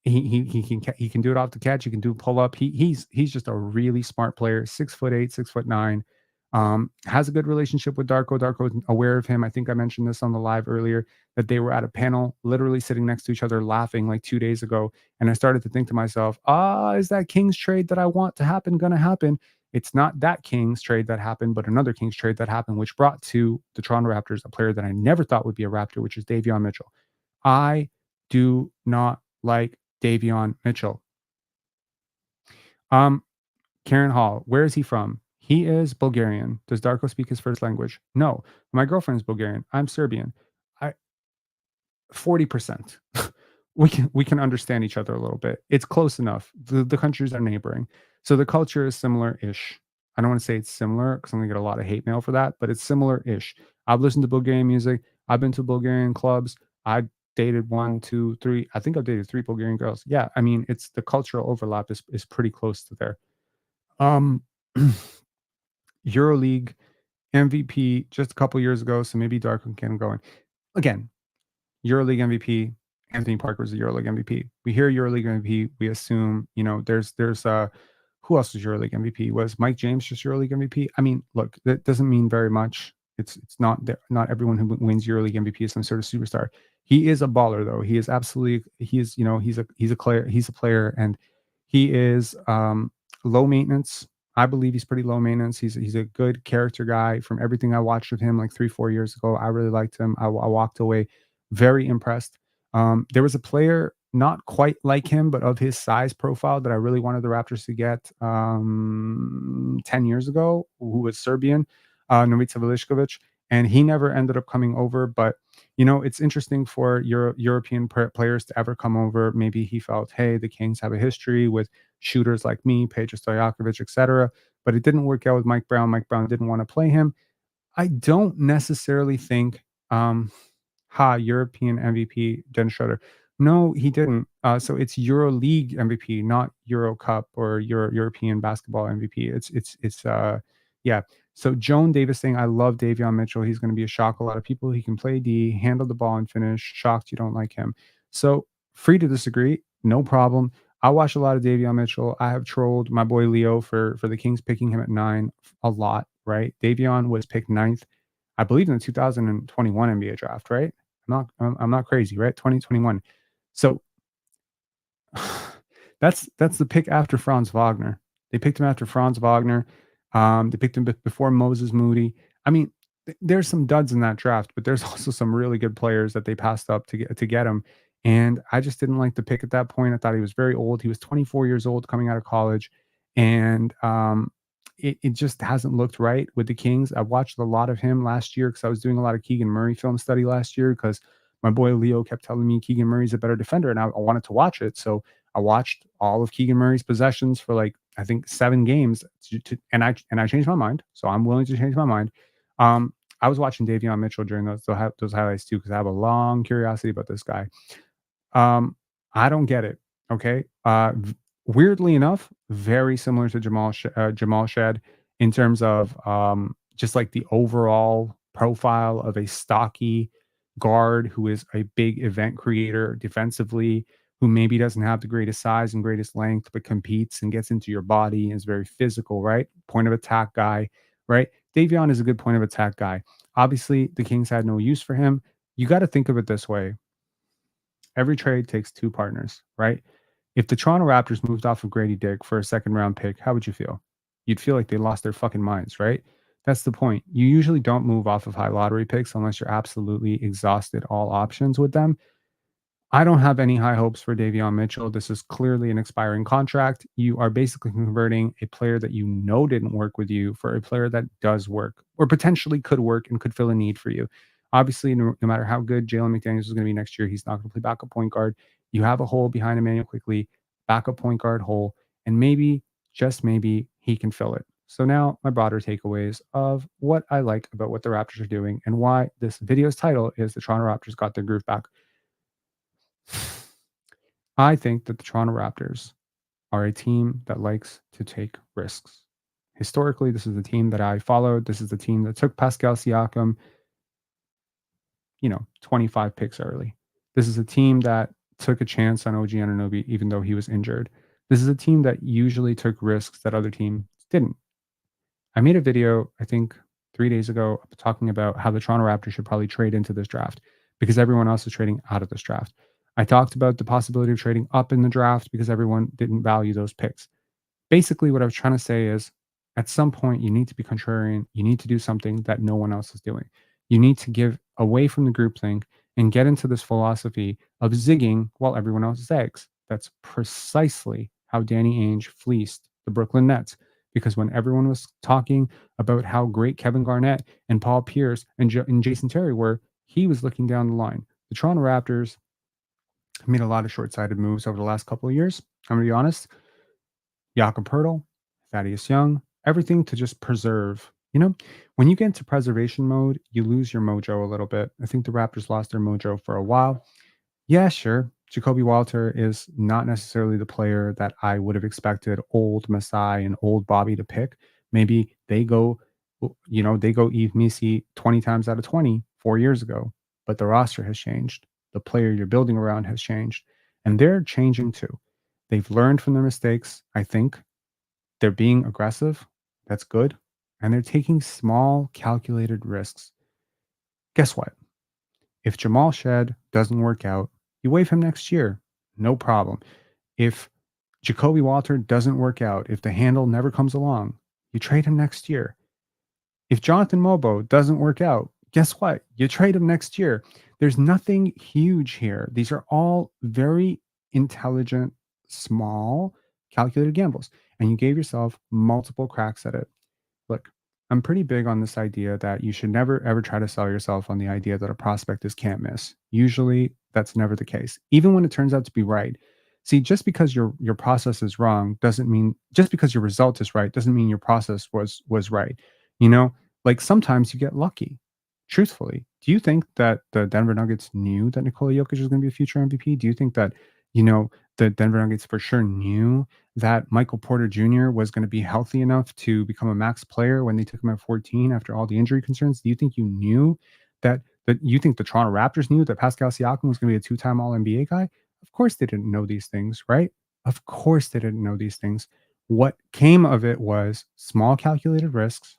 He can do it off the catch. He can do pull up. He's just a really smart player. 6'8", 6'9". Has a good relationship with Darko. Darko's aware of him. I think I mentioned this on the live earlier, that they were at a panel, literally sitting next to each other, laughing like 2 days ago. And I started to think to myself, is that Kings trade that I want to happen going to happen? It's not that Kings trade that happened, but another Kings trade that happened, which brought to the Toronto Raptors a player that I never thought would be a Raptor, which is Davion Mitchell. I do not like Davion Mitchell. Karen Hall, where is he from? He is Bulgarian. Does Darko speak his first language? No. My girlfriend is Bulgarian. I'm Serbian. 40%. we can understand each other a little bit. It's close enough. The countries are neighboring. So the culture is similar-ish. I don't want to say it's similar because I'm going to get a lot of hate mail for that, but it's similar-ish. I've listened to Bulgarian music. I've been to Bulgarian clubs. I dated 1, 2, 3. I think I've dated 3 Bulgarian girls. Yeah, I mean, it's the cultural overlap is pretty close to there. EuroLeague MVP just a couple years ago, so maybe Darko can go in. Again, EuroLeague MVP, Anthony Parker was the EuroLeague MVP. We hear EuroLeague MVP, we assume, there's who else was EuroLeague MVP? Was Mike James just EuroLeague MVP? I mean, look, that doesn't mean very much. It's not everyone who wins EuroLeague MVP is some sort of superstar. He is a baller though. He is absolutely he's a player, and he is low maintenance. I believe he's pretty low maintenance. He's a good character guy. From everything I watched of him like 3-4 years ago, I really liked him. I walked away very impressed. There was a player not quite like him, but of his size profile that I really wanted the Raptors to get 10 years ago, who was Serbian, Novica Velišković, and he never ended up coming over. But, it's interesting for European players to ever come over. Maybe he felt, hey, the Kings have a history with shooters like me, Peja Stojakovic, etc. But it didn't work out with Mike Brown. Mike Brown didn't want to play him. I don't necessarily think European MVP, Dennis Schroeder. No, he didn't. So it's EuroLeague MVP, not Euro Cup or European basketball MVP. It's yeah. So Joan Davis saying, I love Davion Mitchell. He's going to be a shock. A lot of people. He can play D, handle the ball and finish. Shocked you don't like him. So free to disagree. No problem. I watch a lot of Davion Mitchell. I have trolled my boy Leo for the Kings picking him at 9 a lot, right? Davion was picked 9th, I believe, in the 2021 NBA draft, right? I'm not crazy, right? 2021. So that's the pick after Franz Wagner. They picked him after Franz Wagner. They picked him before Moses Moody. I mean, there's some duds in that draft, but there's also some really good players that they passed up to get him. And I just didn't like the pick at that point. I thought he was very old. He was 24 years old coming out of college, and it just hasn't looked right with the Kings. I watched a lot of him last year because I was doing a lot of Keegan Murray film study last year because my boy Leo kept telling me Keegan Murray's a better defender, and I wanted to watch it. So I watched all of Keegan Murray's possessions for like I think 7 games, and I changed my mind. So I'm willing to change my mind. I was watching Davion Mitchell during those highlights too because I have a long curiosity about this guy. Um, I don't get it. Okay. Weirdly enough, very similar to Jamal Shead in terms of just like the overall profile of a stocky guard who is a big event creator defensively, who maybe doesn't have the greatest size and greatest length, but competes and gets into your body and is very physical, right? Point of attack guy, right? Davion is a good point of attack guy. Obviously, the Kings had no use for him. You got to think of it this way: every trade takes two partners, right? If the Toronto Raptors moved off of Grady Dick for a second round pick, how would you feel? You'd feel like they lost their fucking minds, right? That's the point. You usually don't move off of high lottery picks unless you're absolutely exhausted all options with them. I don't have any high hopes for Davion Mitchell. This is clearly an expiring contract. You are basically converting a player that you know didn't work with you for a player that does work or potentially could work and could fill a need for you. Obviously, no matter how good Jalen McDaniels is going to be next year, he's not going to play backup point guard. You have a hole behind Emmanuel quickly, backup point guard hole, and maybe, just maybe, he can fill it. So now my broader takeaways of what I like about what the Raptors are doing and why this video's title is the Toronto Raptors got their groove back. I think that the Toronto Raptors are a team that likes to take risks. Historically, this is the team that I followed. This is the team that took Pascal Siakam, 25 picks early. This is a team that took a chance on OG Anunoby, even though he was injured. This is a team that usually took risks that other teams didn't. I made a video, I think 3 days ago, talking about how the Toronto Raptors should probably trade into this draft because everyone else is trading out of this draft. I talked about the possibility of trading up in the draft because everyone didn't value those picks. Basically, what I was trying to say is at some point, you need to be contrarian. You need to do something that no one else is doing. You need to give away from the groupthink and get into this philosophy of zigging while everyone else zags. That's precisely how Danny Ainge fleeced the Brooklyn Nets. Because when everyone was talking about how great Kevin Garnett and Paul Pierce and Jason Terry were, he was looking down the line. The Toronto Raptors made a lot of short-sighted moves over the last couple of years. I'm going to be honest. Jakob Poeltl, Thaddeus Young, everything to just preserve. When you get into preservation mode, you lose your mojo a little bit. I think the Raptors lost their mojo for a while. Yeah, sure. Jacoby Walter is not necessarily the player that I would have expected old Masai and old Bobby to pick. Maybe they go, they go Yves Missi 20 times out of 20 4 years ago. But the roster has changed. The player you're building around has changed. And they're changing too. They've learned from their mistakes, I think. They're being aggressive. That's good. And they're taking small, calculated risks. Guess what? If Jamal Shead doesn't work out, you waive him next year. No problem. If Jacoby Walter doesn't work out, if the handle never comes along, you trade him next year. If Jonathan Mogbo doesn't work out, guess what? You trade him next year. There's nothing huge here. These are all very intelligent, small, calculated gambles. And you gave yourself multiple cracks at it. Look, I'm pretty big on this idea that you should never ever try to sell yourself on the idea that a prospect is can't miss. Usually that's never the case, even when it turns out to be right. See, just because your process is wrong doesn't mean just because your result is right doesn't mean your process was right. You know, like sometimes you get lucky. Truthfully, do you think that the Denver Nuggets knew that Nikola Jokic was going to be a future MVP? Do you think that, the Denver Nuggets for sure knew that Michael Porter Jr. was going to be healthy enough to become a max player when they took him at 14 after all the injury concerns? Do you think you knew that you think the Toronto Raptors knew that Pascal Siakam was going to be a two-time All NBA guy? Of course they didn't know these things, right? Of course they didn't know these things. What came of it was small calculated risks,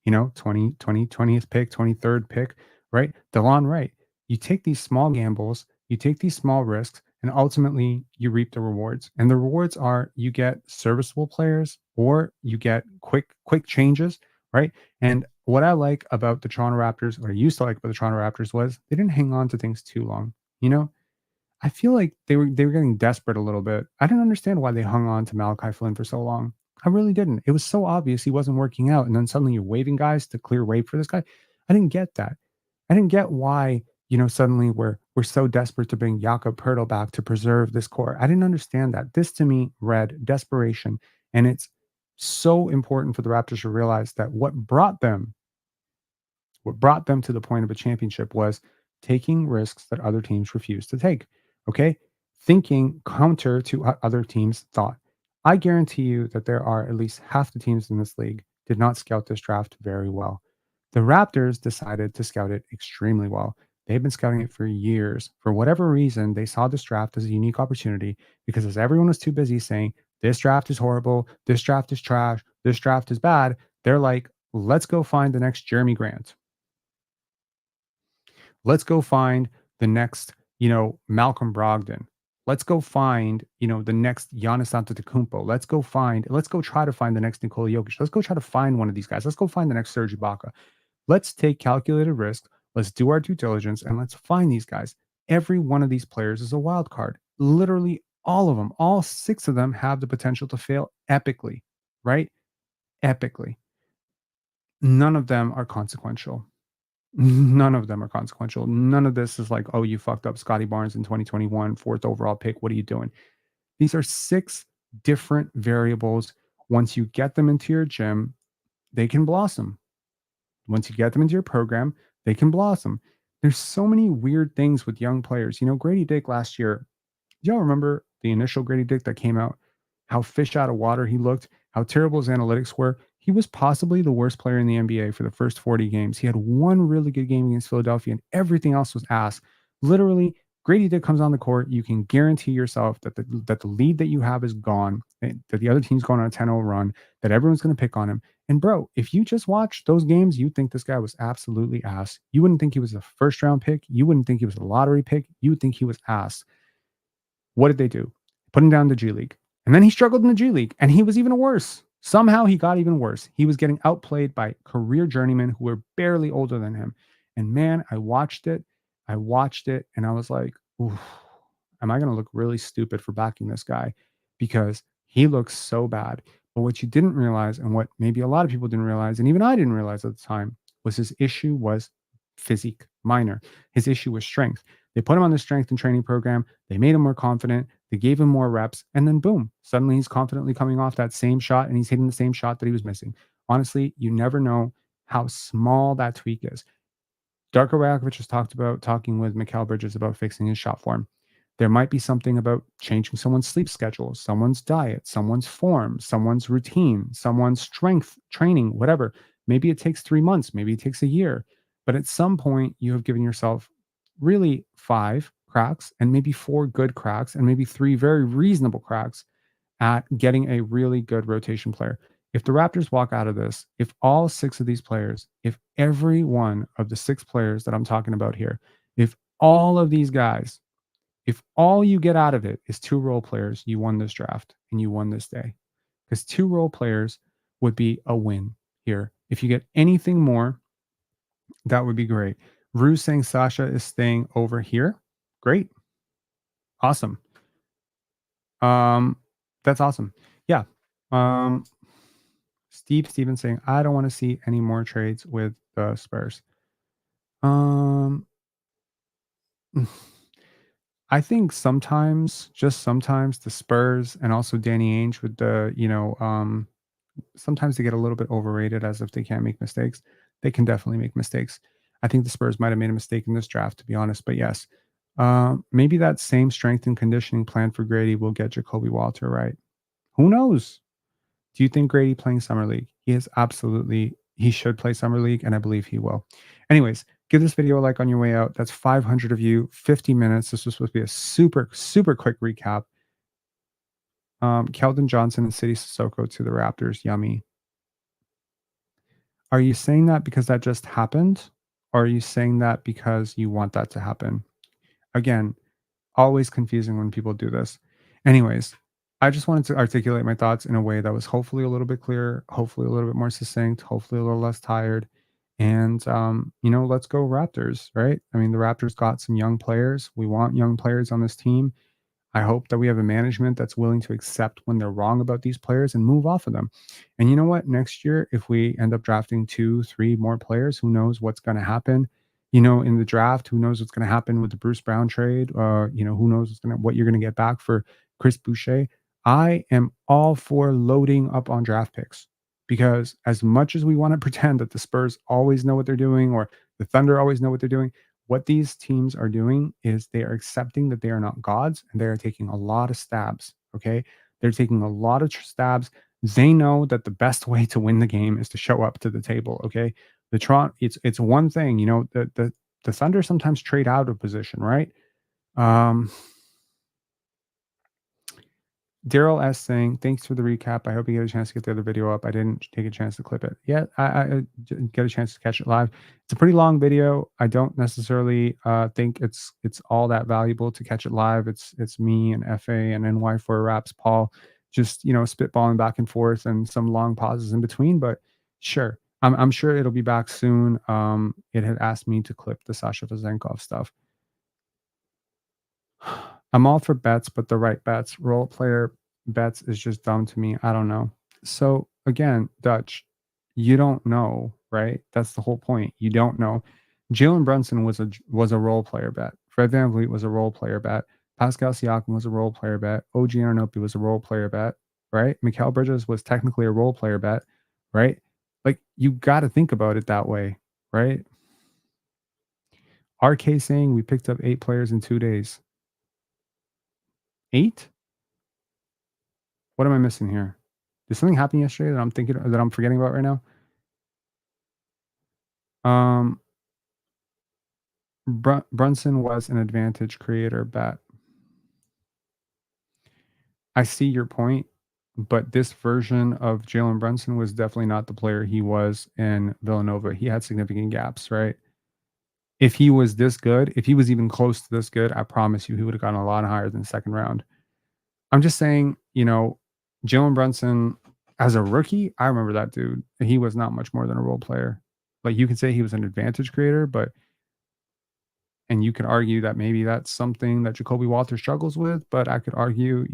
20th pick, 23rd pick, right? DeLon Wright. You take these small gambles, you take these small risks, and ultimately you reap the rewards. And the rewards are you get serviceable players or you get quick changes, right? And what I like about the Toronto Raptors, what I used to like about the Toronto Raptors was they didn't hang on to things too long. You know, I feel like they were getting desperate a little bit. I didn't understand why they hung on to Malachi Flynn for so long. I really didn't. It was so obvious he wasn't working out, and then suddenly you're waving guys to clear way for this guy. I didn't get that. I didn't get why suddenly we're so desperate to bring Jakob Pertl back to preserve this core. I didn't understand that. This to me read desperation, and it's so important for the Raptors to realize that what brought them to the point of a championship was taking risks that other teams refused to take. Okay. Thinking counter to other teams' thought. I guarantee you that there are at least half the teams in this league did not scout this draft very well. The Raptors decided to scout it extremely well. They've been scouting it for years. For whatever reason, they saw this draft as a unique opportunity because as everyone was too busy saying, this draft is horrible, this draft is trash, this draft is bad, they're like, let's go find the next Jeremy Grant. Let's go find the next, Malcolm Brogdon. Let's go find, the next Giannis Antetokounmpo. Let's go try to find the next Nikola Jokic. Let's go try to find one of these guys. Let's go find the next Serge Ibaka. Let's take calculated risk. Let's do our due diligence and let's find these guys. Every one of these players is a wild card. Literally all of them, all six of them have the potential to fail epically, right? Epically. None of them are consequential. None of them are consequential. None of this is like, oh, you fucked up Scotty Barnes in 2021, fourth overall pick. What are you doing? These are six different variables. Once you get them into your gym, they can blossom. Once you get them into your program, they can blossom. There's so many weird things with young players. Grady Dick last year, do y'all remember the initial Grady Dick that came out? How fish out of water he looked, how terrible his analytics were. He was possibly the worst player in the NBA for the first 40 games. He had one really good game against Philadelphia, and everything else was ass. Literally, Grady Dick comes on the court. You can guarantee yourself that the lead that you have is gone, that the other team's going on a 10-0 run, that everyone's going to pick on him. And bro, if you just watch those games, you'd think this guy was absolutely ass. You wouldn't think he was a first round pick. You wouldn't think he was a lottery pick. You would think he was ass. What did they do? Put him down in the G League. And then he struggled in the G League and he was even worse. Somehow he got even worse. He was getting outplayed by career journeymen who were barely older than him. And man, I watched it. And I was like, oof, am I going to look really stupid for backing this guy? Because he looks so bad. But what you didn't realize, and what maybe a lot of people didn't realize, and even I didn't realize at the time, was his issue was physique minor. His issue was strength. They put him on the strength and training program. They made him more confident. They gave him more reps. And then boom, suddenly he's confidently coming off that same shot and he's hitting the same shot that he was missing. Honestly, you never know how small that tweak is. Darko Rakovic has talking with Mikal Bridges about fixing his shot form. There might be something about changing someone's sleep schedule, someone's diet, someone's form, someone's routine, someone's strength training, whatever. Maybe it takes 3 months, maybe it takes a year. But at some point, you have given yourself really 5 cracks and maybe 4 good cracks and maybe 3 very reasonable cracks at getting a really good rotation player. If the Raptors walk out of this, if all 6 of these players, if every one of the 6 players that I'm talking about here, if all of these guys, if all you get out of it is 2 role players, you won this draft and you won this day. Because 2 role players would be a win here. If you get anything more, that would be great. Rue saying Sasha is staying over here. Great. Awesome. That's awesome. Yeah. Steven saying, I don't want to see any more trades with the Spurs. I think sometimes, just sometimes, the Spurs and also Danny Ainge with sometimes they get a little bit overrated as if they can't make mistakes. They can definitely make mistakes. I think the Spurs might have made a mistake in this draft, to be honest. But yes, maybe that same strength and conditioning plan for Grady will get Jacoby Walter right. Who knows? Do you think Grady playing Summer League? He should play Summer League, and I believe he will. Anyways, give this video a like on your way out. That's 500 of you, 50 minutes. This was supposed to be a super, super quick recap. Keldon Johnson and City Sissoko to the Raptors. Yummy. Are you saying that because that just happened? Or are you saying that because you want that to happen? Again, always confusing when people do this. Anyways, I just wanted to articulate my thoughts in a way that was hopefully a little bit clearer, hopefully a little bit more succinct, hopefully a little less tired. And let's go Raptors, right? I mean, the Raptors got some young players. We want young players on this team. I hope that we have a management that's willing to accept when they're wrong about these players and move off of them. And you know what? Next year, if we end up drafting 2, 3 more players, who knows what's going to happen? In the draft, who knows what's going to happen with the Bruce Brown trade? Who knows what you're going to get back for Chris Boucher? I am all for loading up on draft picks because as much as we want to pretend that the Spurs always know what they're doing or the Thunder always know what they're doing, what these teams are doing is they are accepting that they are not gods and they are taking a lot of stabs. Okay. They're taking a lot of stabs. They know that the best way to win the game is to show up to the table. Okay. The Toronto, it's one thing, the Thunder sometimes trade out of position, right? Um, Daryl S saying, "Thanks for the recap. I hope you get a chance to get the other video up. I didn't take a chance to clip it. Yeah, I didn't get a chance to catch it live. It's a pretty long video. I don't necessarily think it's all that valuable to catch it live. It's me and FA and NY4 Raps Paul just spitballing back and forth and some long pauses in between. But sure, I'm sure it'll be back soon. It had asked me to clip the Sasha Vezenkov stuff. I'm all for bets, but the right bets. Role player bets is just dumb to me. I don't know. So again, Dutch, you don't know, right? That's the whole point. You don't know. Jalen Brunson was a role player bet. Fred VanVleet was a role player bet. Pascal Siakam was a role player bet. OG Anunoby was a role player bet, right? Mikal Bridges was technically a role player bet, right? Like you got to think about it that way, right? RK saying we picked up 8 players in 2 days. 8? What am I missing here? Did something happen yesterday that I'm forgetting about right now? Um, Brunson was an advantage creator bet. I see your point, but this version of Jalen Brunson was definitely not the player he was in Villanova. He had significant gaps, right? If he was this good, if he was even close to this good, I promise you he would have gotten a lot higher than second round. I'm just saying, Jalen Brunson as a rookie, I remember that dude. He was not much more than a role player. Like you can say he was an advantage creator, and you could argue that maybe that's something that Jacoby Walter struggles with, but I could argue,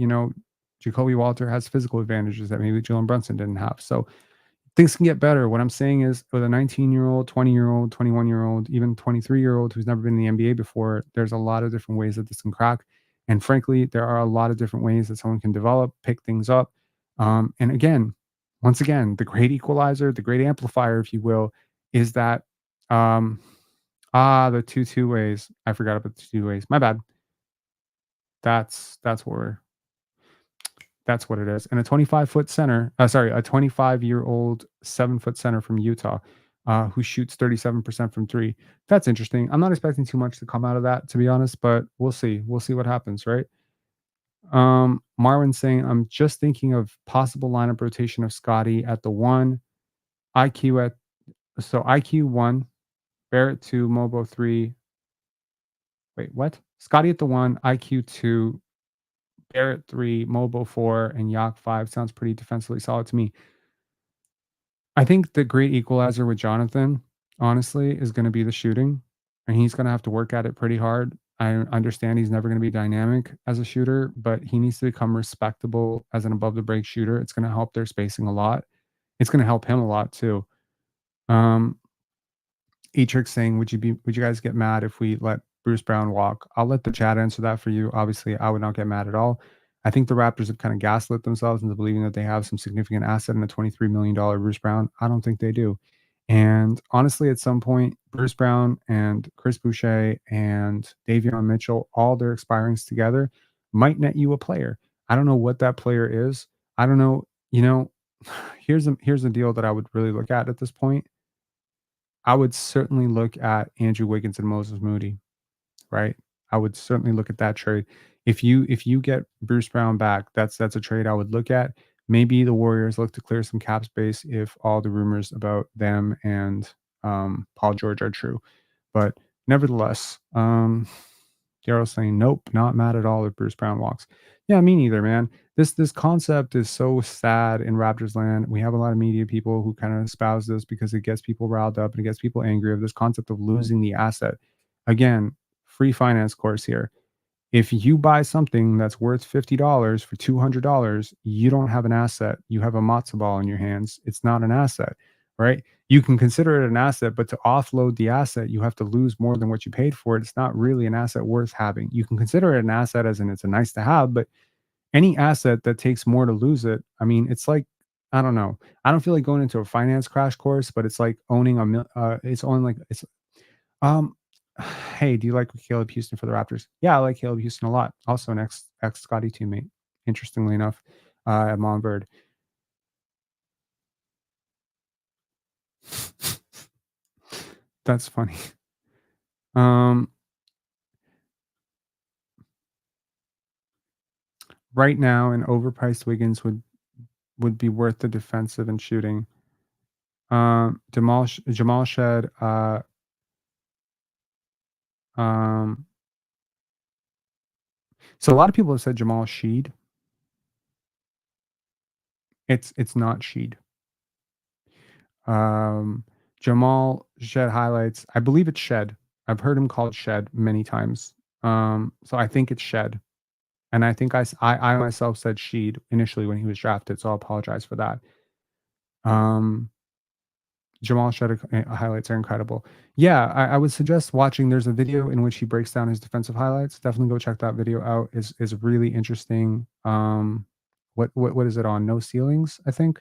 Jacoby Walter has physical advantages that maybe Jalen Brunson didn't have. So things can get better. What I'm saying is with a 19-year-old, 20-year-old, 21-year-old, even 23-year-old who's never been in the NBA before, there's a lot of different ways that this can crack. And frankly, there are a lot of different ways that someone can develop, pick things up. And again, once again, the great equalizer, the great amplifier, if you will, is that the two ways. I forgot about the two ways. My bad. That's where that's what it is. And a 25-foot center, a 25-year-old 7-foot center from Utah, who shoots 37% from three. That's interesting. I'm not expecting too much to come out of that, to be honest, but we'll see. We'll see what happens, right? Marvin saying, I'm just thinking of possible lineup rotation of Scotty at the 1, IQ 1, Barrett 2, Mogbo 3. Wait, what? Scotty at the 1, IQ 2, Barrett 3, Mogbo 4, and Yak 5 sounds pretty defensively solid to me. I think the great equalizer with Jonathan, honestly, is going to be the shooting, and he's going to have to work at it pretty hard. I understand he's never going to be dynamic as a shooter, but he needs to become respectable as an above the break shooter. It's going to help their spacing a lot. It's going to help him a lot too. Etrix saying, would you guys get mad if we let Bruce Brown walk? I'll let the chat answer that for you. Obviously, I would not get mad at all. I think the Raptors have kind of gaslit themselves into believing that they have some significant asset in a $23 million Bruce Brown. I don't think they do. And honestly, at some point, Bruce Brown and Chris Boucher and Davion Mitchell, all their expirings together might net you a player. I don't know what that player is. I don't know. Here's a deal that I would really look at this point. I would certainly look at Andrew Wiggins and Moses Moody, right? I would certainly look at that trade. If you get Bruce Brown back, that's a trade I would look at. Maybe the Warriors look to clear some cap space if all the rumors about them and Paul George are true. But nevertheless, Daryl's saying, "Nope, not mad at all if Bruce Brown walks." Yeah, me neither, man. This concept is so sad in Raptors land. We have a lot of media people who kind of espouse this because it gets people riled up and it gets people angry of this concept of losing the asset. Again, free finance course here. If you buy something that's worth $50 for $200, you don't have an asset. You have a matzo ball in your hands. It's not an asset, right? You can consider it an asset, but to offload the asset, you have to lose more than what you paid for it. It's not really an asset worth having. You can consider it an asset as in it's a nice to have, but any asset that takes more to lose it, I mean, it's like, I don't know. I don't feel like going into a finance crash course, but it's like owning it's only like, it's um, hey, do you like Caleb Houston for the Raptors? Yeah, I like Caleb Houston a lot. Also an ex Scotty teammate. Interestingly enough, at Montverde. That's funny. Um, right now, an overpriced Wiggins would be worth the defensive and shooting. Jamal Shed. Um, so a lot of people have said Jamal Shead. It's not Shead. Um, Jamal Shed highlights. I believe it's Shed. I've heard him called Shed many times. So I think it's Shed. And I think I myself said Sheed initially when he was drafted, so I'll apologize for that. Um, Jamal Shead highlights are incredible. Yeah, I would suggest watching. There's a video in which he breaks down his defensive highlights. Definitely go check that video out. Is really interesting. What is it on? No ceilings, I think.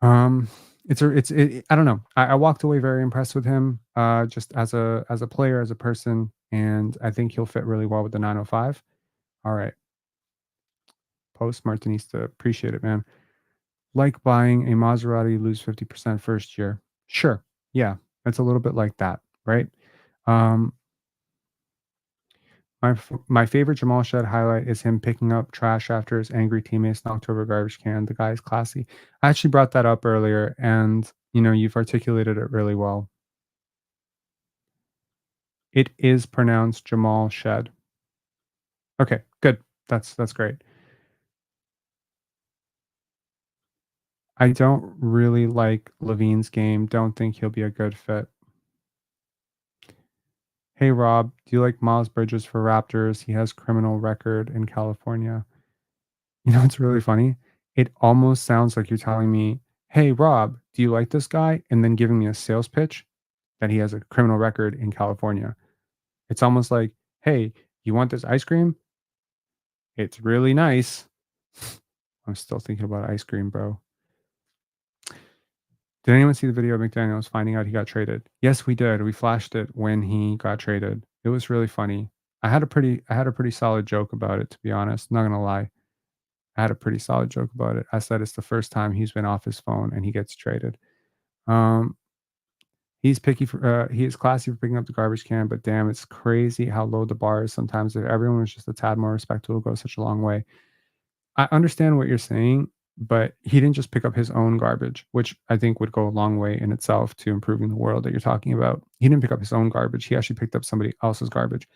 Um, I don't know. I walked away very impressed with him. Just as a player, as a person, and I think he'll fit really well with the 905. All right, post Martinista, appreciate it, man. Like buying a Maserati, lose 50% first year. Sure. Yeah. It's a little bit like that, right? Um, my favorite Jamal Shed highlight is him picking up trash after his angry teammates knocked over a garbage can. The guy's classy. I actually brought that up earlier, and you've articulated it really well. It is pronounced Jamal Shed. Okay, good. That's great. I don't really like Levine's game. Don't think he'll be a good fit. Hey Rob, do you like Miles Bridges for Raptors? He has criminal record in California. It's really funny. It almost sounds like you're telling me, "Hey Rob, do you like this guy?" and then giving me a sales pitch that he has a criminal record in California. It's almost like, "Hey, you want this ice cream? It's really nice." I'm still thinking about ice cream, bro. Did anyone see the video of McDaniels finding out he got traded? Yes, we did. We flashed it when he got traded. It was really funny. I had a pretty solid joke about it, to be honest. Not gonna lie. I had a pretty solid joke about it. I said it's the first time he's been off his phone and he gets traded. Um, he is classy for picking up the garbage can, but damn, it's crazy how low the bar is sometimes. If everyone was just a tad more respectful, it would go such a long way. I understand what you're saying, but he didn't just pick up his own garbage, which I think would go a long way in itself to improving the world that you're talking about. He didn't pick up his own garbage. He actually picked up somebody else's garbage.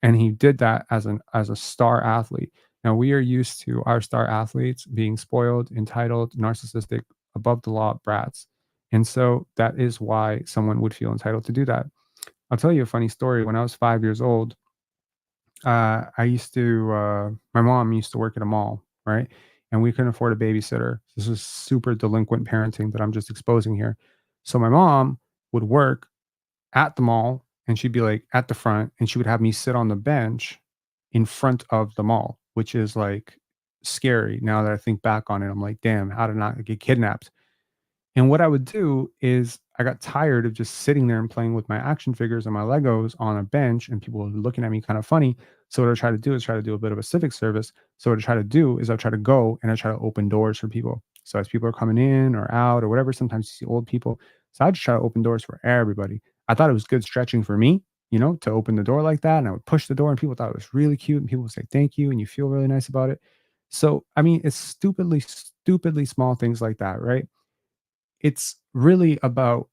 And he did that as a star athlete. Now we are used to our star athletes being spoiled, entitled, narcissistic, above the law brats. And so that is why someone would feel entitled to do that. I'll tell you a funny story. When I was 5 years old, my mom used to work at a mall, right? And we couldn't afford a babysitter. This is super delinquent parenting that I'm just exposing here. So my mom would work at the mall and she'd be like at the front and she would have me sit on the bench in front of the mall, which is like scary. Now that I think back on it, I'm like, damn, how did I not get kidnapped? And what I would do is I got tired of just sitting there and playing with my action figures and my Legos on a bench and people looking at me kind of funny. So what I try to do is try to do a bit of a civic service. So what I try to do is I try to go and I try to open doors for people. So as people are coming in or out or whatever, sometimes you see old people. So I just try to open doors for everybody. I thought it was good stretching for me, to open the door like that. And I would push the door and people thought it was really cute and people would say thank you and you feel really nice about it. So I mean, it's stupidly small things like that, right? It's really about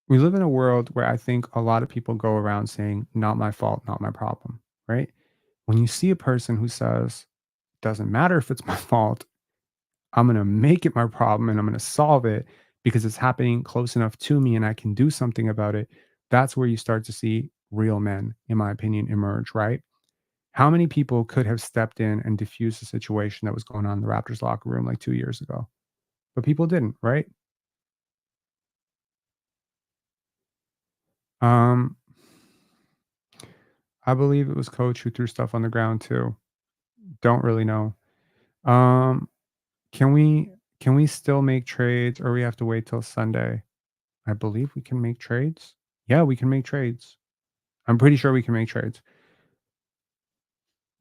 We live in a world where I think a lot of people go around saying, not my fault, not my problem, right? When you see a person who says, doesn't matter if it's my fault, I'm going to make it my problem and I'm going to solve it because it's happening close enough to me and I can do something about it. That's where you start to see real men, in my opinion, emerge, right? How many people could have stepped in and diffused the situation that was going on in the Raptors locker room like 2 years ago? But people didn't, right? Um, I believe it was coach who threw stuff on the ground too. Don't really know. Um, can we can we still make trades or we have to wait till Sunday? I believe we can make trades. Yeah, we can make trades. I'm pretty sure we can make trades.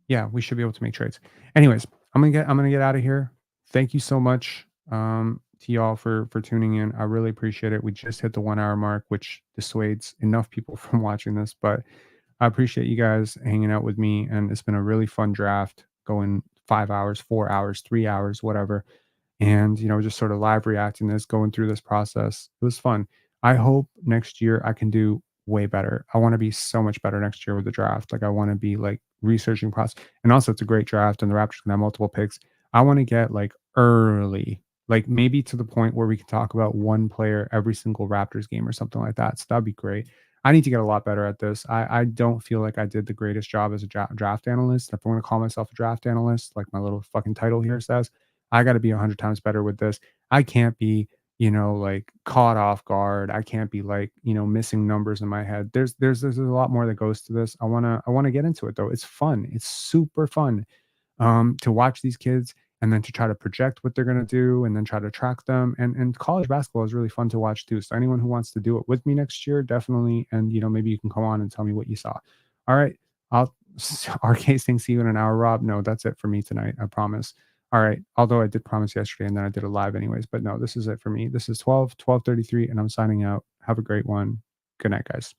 Yeah, we should be able to make trades. Anyways, I'm gonna get out of here. Thank you so much to y'all for tuning in. I really appreciate it. We just hit the 1 hour mark, which dissuades enough people from watching this, but I appreciate you guys hanging out with me. And it's been a really fun draft going 5 hours, 4 hours, 3 hours, whatever, and just sort of live reacting this, going through this process. It was fun. I hope next year I can do way better. I want to be so much better next year with the draft. Like I want to be like researching process, and also it's a great draft and the Raptors can have multiple picks. I want to get like early, like maybe to the point where we can talk about one player every single Raptors game or something like that. So that'd be great. I need to get a lot better at this. I don't feel like I did the greatest job as a draft analyst. If I want to call myself a draft analyst, like my little fucking title here says, I got to be 100 times better with this. I can't be, like caught off guard. I can't be like, missing numbers in my head. There's a lot more that goes to this. I want to get into it though. It's fun. It's super fun to watch these kids and then to try to project what they're going to do and then try to track them. And college basketball is really fun to watch too. So anyone who wants to do it with me next year, definitely. And maybe you can come on and tell me what you saw. All right. I'll RK saying see you in an hour, Rob. No, that's it for me tonight. I promise. All right. Although I did promise yesterday and then I did a live anyways. But no, this is it for me. This is 12:33, and I'm signing out. Have a great one. Good night, guys.